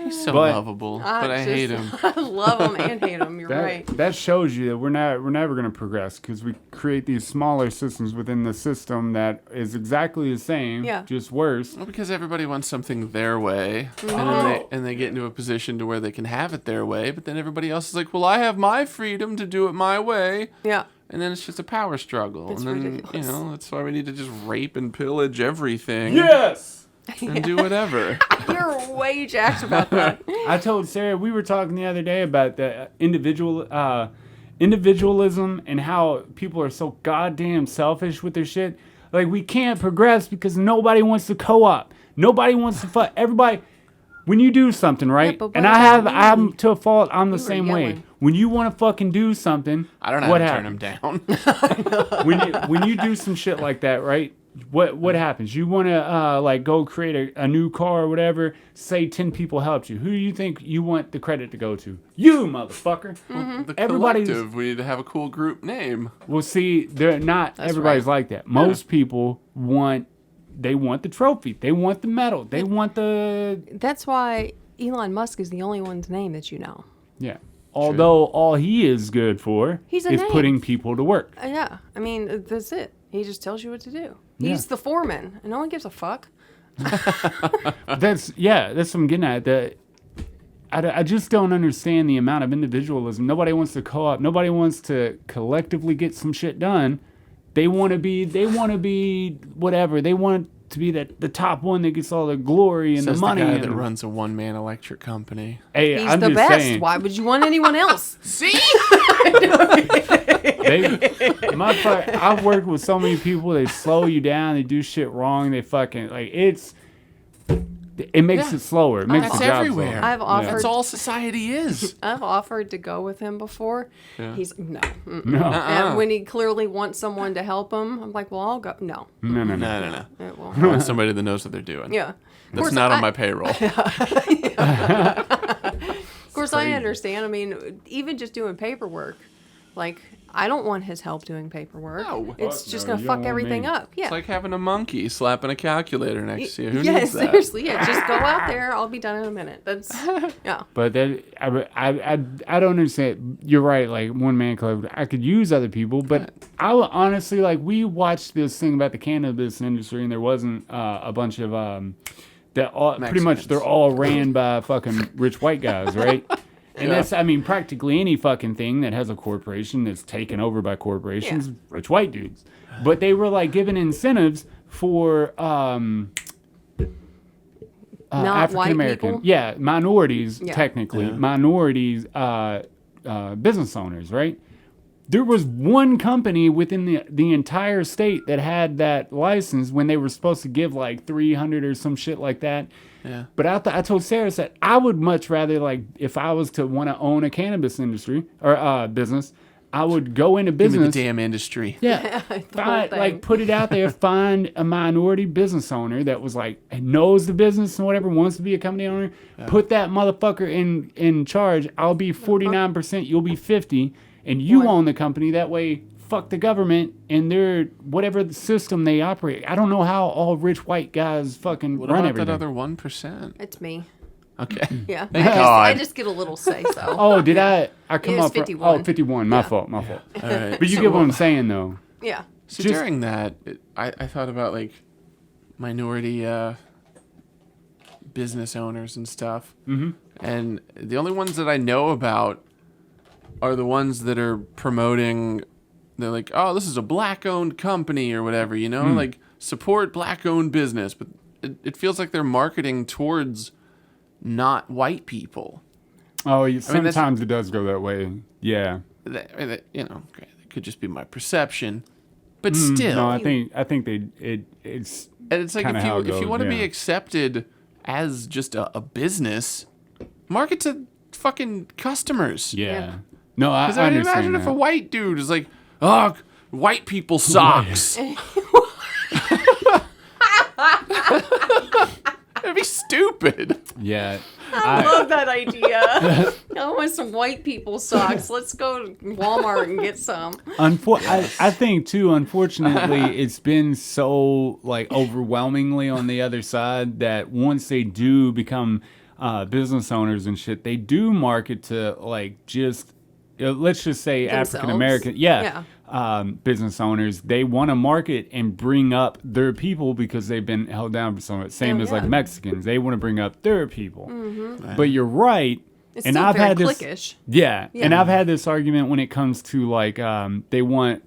He's so But- lovable, but I hate him. I love him and hate him. You're That, right. that shows you that we're never going to progress because we create these smaller systems within the system that is exactly the same, Yeah. just worse. Well, because everybody wants something their way, and then they get into a position to where they can have it their way, but then everybody else is like, well, I have my freedom to do it my way. Yeah. And then it's just a power struggle. It's and then, ridiculous. that's why we need to just rape and pillage everything Yes. and do whatever. You're way jacked about that. I told Sarah we were talking the other day about the individualism and how people are so goddamn selfish with their shit. Like we can't progress because nobody wants to co-op. Nobody wants to fuck. Everybody. When you do something, right? but what And does that I'm mean? to a fault. I'm the You were same way. yelling. When you want to fucking do something, I don't know what how to turn happens? him down. when you do some shit like that, right? What happens? You want to like go create a new car or whatever. Say 10 people helped you. Who do you think you want the credit to go to? You motherfucker. The Everybody's- collective, we need to have a cool group name. Well, see, they're not. That's Everybody's right. like that. Most people want. They want the trophy. They want the medal. They want the That's why Elon Musk is the only one's name that you know. yeah. Although all he is good for He's a is name. putting people to work. Yeah, I mean, that's it. He just tells you what to do. Yeah. He's the foreman, and no one gives a fuck. That's what I'm getting at. I just don't understand the amount of individualism. Nobody wants to co-op. Nobody wants to collectively get some shit done. They want to be whatever. They want to be the top one that gets all the glory and Says the money. the guy and that runs a one-man electric company. Hey, He's I'm the just best. saying. Why would you want anyone else? See? I've worked with so many people. They slow you down. They do shit wrong. They fucking like it makes Yeah. it slower. It makes That's the job everywhere. slower. I've offered. That's all society is. I've offered to go with him before. Yeah. He's no. Mm-mm. No, And when he clearly wants someone to help him, I'm like, well, I'll go. No, no. No. it won't. I want somebody that knows what they're doing. Yeah. Of That's course, not on I- my payroll. Of course, I understand. I mean, even just doing paperwork, like, I don't want his help doing paperwork. No. It's Fuck just no, gonna you fuck don't want everything me. up. Yeah. It's like having a monkey slapping a calculator next to you. Who yeah, needs that? seriously. Yeah, just go out there. I'll be done in a minute. That's yeah. But that I don't understand. You're right. Like one man club, I could use other people, but I would honestly like. We watched this thing about the cannabis industry, and there wasn't a bunch of that all pretty much Mexicans. they're all ran by fucking rich white guys, right? And Yeah. that's, I mean, practically any fucking thing that has a corporation that's taken over by corporations, rich white dudes. But they were like giving incentives for Not African white American, people? yeah, minorities Yeah. technically, Yeah. minorities, business owners, right? There was one company within the entire state that had that license when they were supposed to give like 300 or some shit like that. Yeah. But I told Sarah that I would much rather, like, if I was to want to own a cannabis industry or business, I would go into Give me business. the damn industry. Yeah, whole find, thing. like, put it out there. Find a minority business owner that was like knows the business and whatever, wants to be a company owner. Put that motherfucker in charge. I'll be 49%. You'll be 50, and you Boy. own the company. That way, fuck the government and their whatever the system they operate. I don't know how all rich white guys fucking What run about everything. that other 1%? It's me. Okay. Yeah. Thank I God. just get a little say so. Oh, did I come It was up? 51. 51. My fault. My fault. All right. But you get what I'm saying, though. Yeah. So Just- during that, I thought about like minority business owners and stuff. Mm-hmm. And the only ones that I know about are the ones that are promoting. They're like, oh, this is a black-owned company or whatever, you know, like support black-owned business. But it feels like they're marketing towards not white people. Oh, that's- sometimes it does go that way. Yeah. You know, okay, it could just be my perception, but still. No, I think it's And it's like kinda if how you it goes, want to be yeah. accepted as just a business, market to fucking customers. yeah. Yeah. No, I Because I mean, understand imagine if that. a white dude is like, oh, white people socks. That'd be stupid. Yeah. I love that idea. I want some white people socks. Let's go to Walmart and get some. I think too, unfortunately, it's been so like overwhelmingly on the other side that once they do become business owners and shit, they do market to like just let's just say Themselves. African American, business owners. They want to market and bring up their people because they've been held down for so much. Same Oh, as like yeah. Mexicans, they want to bring up their people. But you're right. It's and still I've very had this. cliquish. Yeah, and Yeah. I've had this argument when it comes to like they want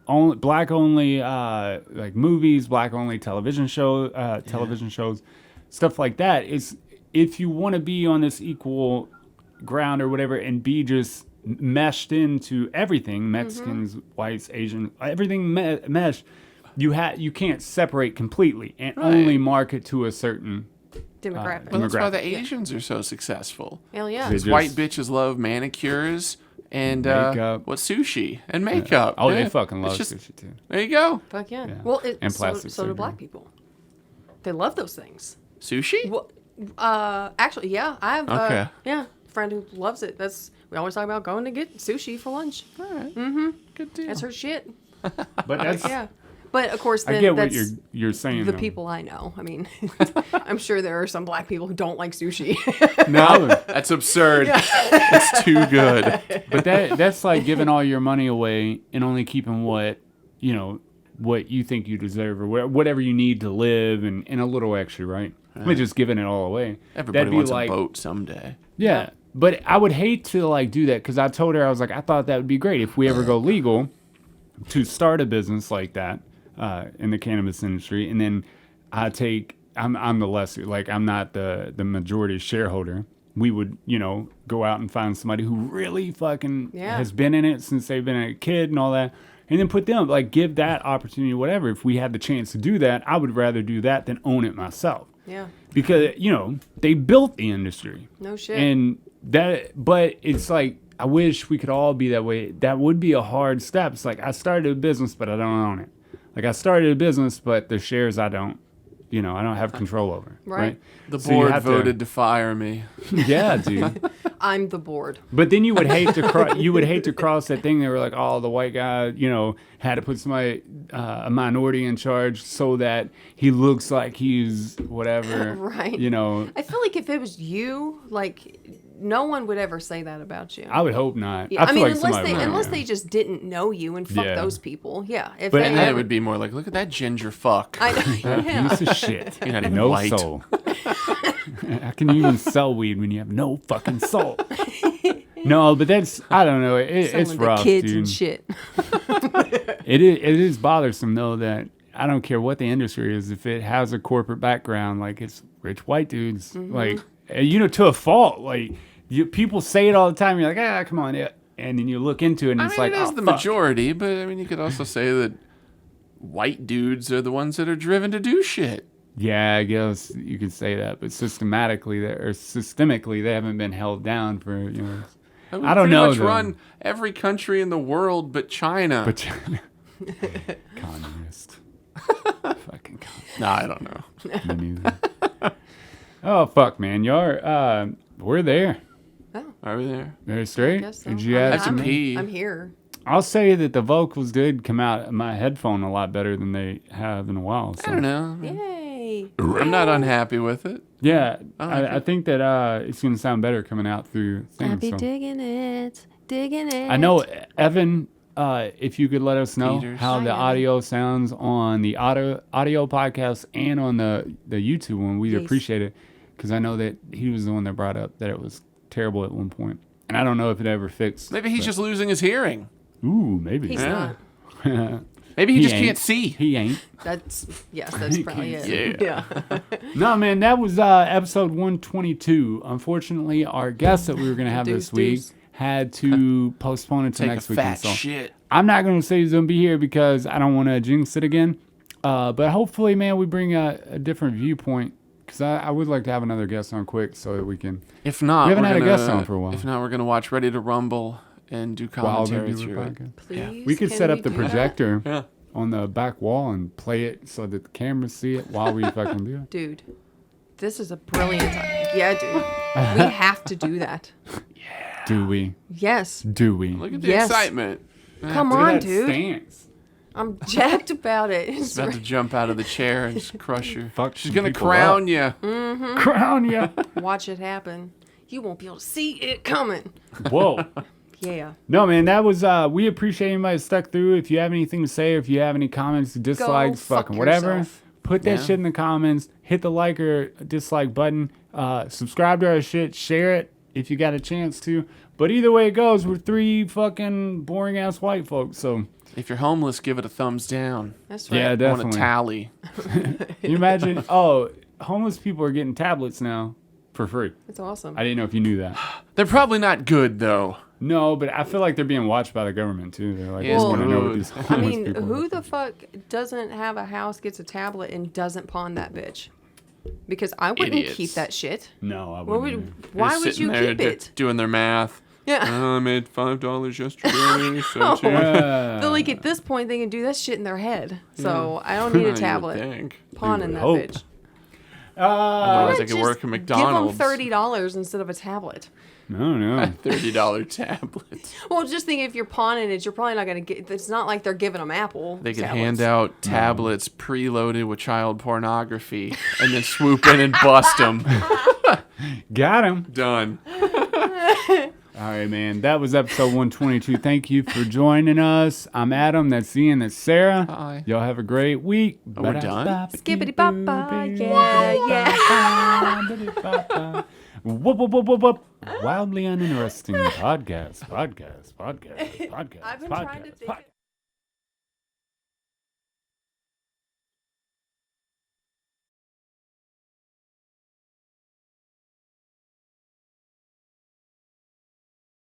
only black only like movies, black only television shows, stuff like that. It's if you want to be on this equal ground or whatever and be just meshed into everything, Mexicans, whites, Asian, everything meshed. You can't separate completely and only market to a certain. Demographic. Well, that's why Demographic. the Asians are so successful. Hell yeah. They Because white bitches love manicures and Makeup. sushi and makeup. Oh, Yeah. they fucking love It's just- sushi too. There you go. Fuck yeah. Yeah. Well, And so plastic do surgery. black people. They love those things. Sushi? Well, actually, yeah. I have Okay. a friend who loves it. We always talk about going to get sushi for lunch. All right. Good deal. That's her shit. But that's Yeah. But of course, then I get what that's you're saying. the though. people I know. I mean, I'm sure there are some black people who don't like sushi. No, That's absurd. It's too good. but that's like giving all your money away and only keeping what you think you deserve or whatever you need to live and a little extra, right? I mean, just giving it all away. Everybody That'd be wants like, a boat someday. Yeah, but I would hate to like do that because I told her I was like I thought that would be great if we ever go legal to start a business like that in the cannabis industry, and then I'm the lesser, like I'm not the majority shareholder. We would, go out and find somebody who really fucking has been in it since they've been a kid and all that, and then put them, like, give that opportunity, whatever. If we had the chance to do that, I would rather do that than own it myself. Yeah. Because, they built the industry. No shit. And but it's like, I wish we could all be that way. That would be a hard step. It's like, I started a business, but I don't own it. Like, I started a business, but the shares I don't have control over. Right. The So you board have to- voted to fire me. Yeah, dude. I'm the board. But then you would hate to cross that thing. They were like, oh, the white guy, had to put somebody, a minority in charge so that he looks like he's whatever. Right. I feel like if it was you, like, no one would ever say that about you. I would hope not. Yeah, I feel mean, like somebody would, unless yeah. they just didn't know you and fuck Yeah. those people. Yeah. If But they And then it ever- would be more like, look at that ginger fuck. I know. Yeah. Piece of shit. You're not even No white. soul. How can you even sell weed when you have no fucking soul? No, but I don't know. It's Selling the rough, kids dude. and shit. It is bothersome though that I don't care what the industry is. If it has a corporate background, like it's rich white dudes, Mm-hmm. like to a fault. Like people say it all the time. You're like, come on, yeah. and then you look into it, and it's I mean, like, it is oh, the fuck. majority, but I mean, you could also say that white dudes are the ones that are driven to do shit. Yeah, I guess you could say that, but systemically, they haven't been held down for I don't know. Much run every country in the world but China. But China, communist, fucking communist. Nah, I don't know. Me neither. Oh fuck, man, we're there. Are we there? Very straight. Guess so. Did you add have to some? pee. I'm here. I'll say that the vocals did come out of my headphone a lot better than they have in a while. So. I don't know. Yay. I'm not unhappy with it. Yeah, like I think that it's going to sound better coming out through things. I'll be so. digging it. I know, Evan, if you could let us know Peters. how the audio sounds on the audio podcast and on the YouTube one, we'd Yes. appreciate it. Because I know that he was the one that brought up that it was terrible at one point. And I don't know if it ever fixed. Maybe he's just losing his hearing. Ooh, maybe. He's Yeah. not. Maybe he just ain't. can't see. He ain't. That's probably it. Yeah. No, man, that was episode 122. Unfortunately, our guest that we were going to have Deuce, this week deuce. had to postpone it to Take next a week. fat So shit. I'm not going to say he's going to be here because I don't want to jinx it again. But hopefully, man, we bring a different viewpoint because I would like to have another guest on quick so that we can. If not, We haven't we're had a gonna, guest on for a while. If not, we're gonna watch Ready to Rumble and do While they commentary do a through it. podcast. Please. We could can set we up the do that? projector Yeah. on the back wall and play it so that the cameras see it while we fucking do it. Dude, this is a brilliant idea. Yeah, dude. We have to do that. Do we? Yes. Do we? Look at the Yes. excitement. Come Look at on, that dude. stance. I'm jacked about it. She's about to jump out of the chair and just crush you. Fuck She's some gonna people crown you. Crown ya. Watch it happen. You won't be able to see it coming. Whoa. Yeah. No, man, that was, we appreciate anybody that stuck through. If you have anything to say, or if you have any comments, dislikes, fuck fucking whatever, yourself. put that Yeah. shit in the comments. Hit the like or dislike button. Subscribe to our shit. Share it if you got a chance to. But either way it goes, we're three fucking boring ass white folks. So, If you're homeless, give it a thumbs down. That's right. yeah, I want definitely. a tally. Can you imagine? Oh, homeless people are getting tablets now for free. That's awesome. I didn't know if you knew that. They're probably not good though. No, but I feel like they're being watched by the government too. They're like, Yeah, just want to know what good. these I homeless mean, people who are. the fuck doesn't have a house, gets a tablet, and doesn't pawn that bitch? Because I wouldn't Idiots. keep that shit. No, I What wouldn't. would, either. why They're would sitting you there keep it? doing their math. Yeah. I made $5 yesterday. Oh. So But like at this point, they can do that shit in their head. So I don't need a tablet. Pawning that hope. bitch. Otherwise, I Just could work at Give McDonald's. them $30 instead of a tablet. No, no. $30 tablet. Well, just think if you're pawning it, you're probably not going to get. It's not like they're giving them Apple. They could tablets. hand out tablets preloaded with child pornography and then swoop in and bust them. Got him. Done. All right, man. That was episode 122. Thank you for joining us. I'm Adam. That's Ian. That's Sarah. Hi. Y'all have a great week. Oh, we're done? Skippity-bop-bop, yeah, yeah. Whoop, whoop, whoop, whoop, whoop. Wildly uninteresting podcast. I've been trying to think.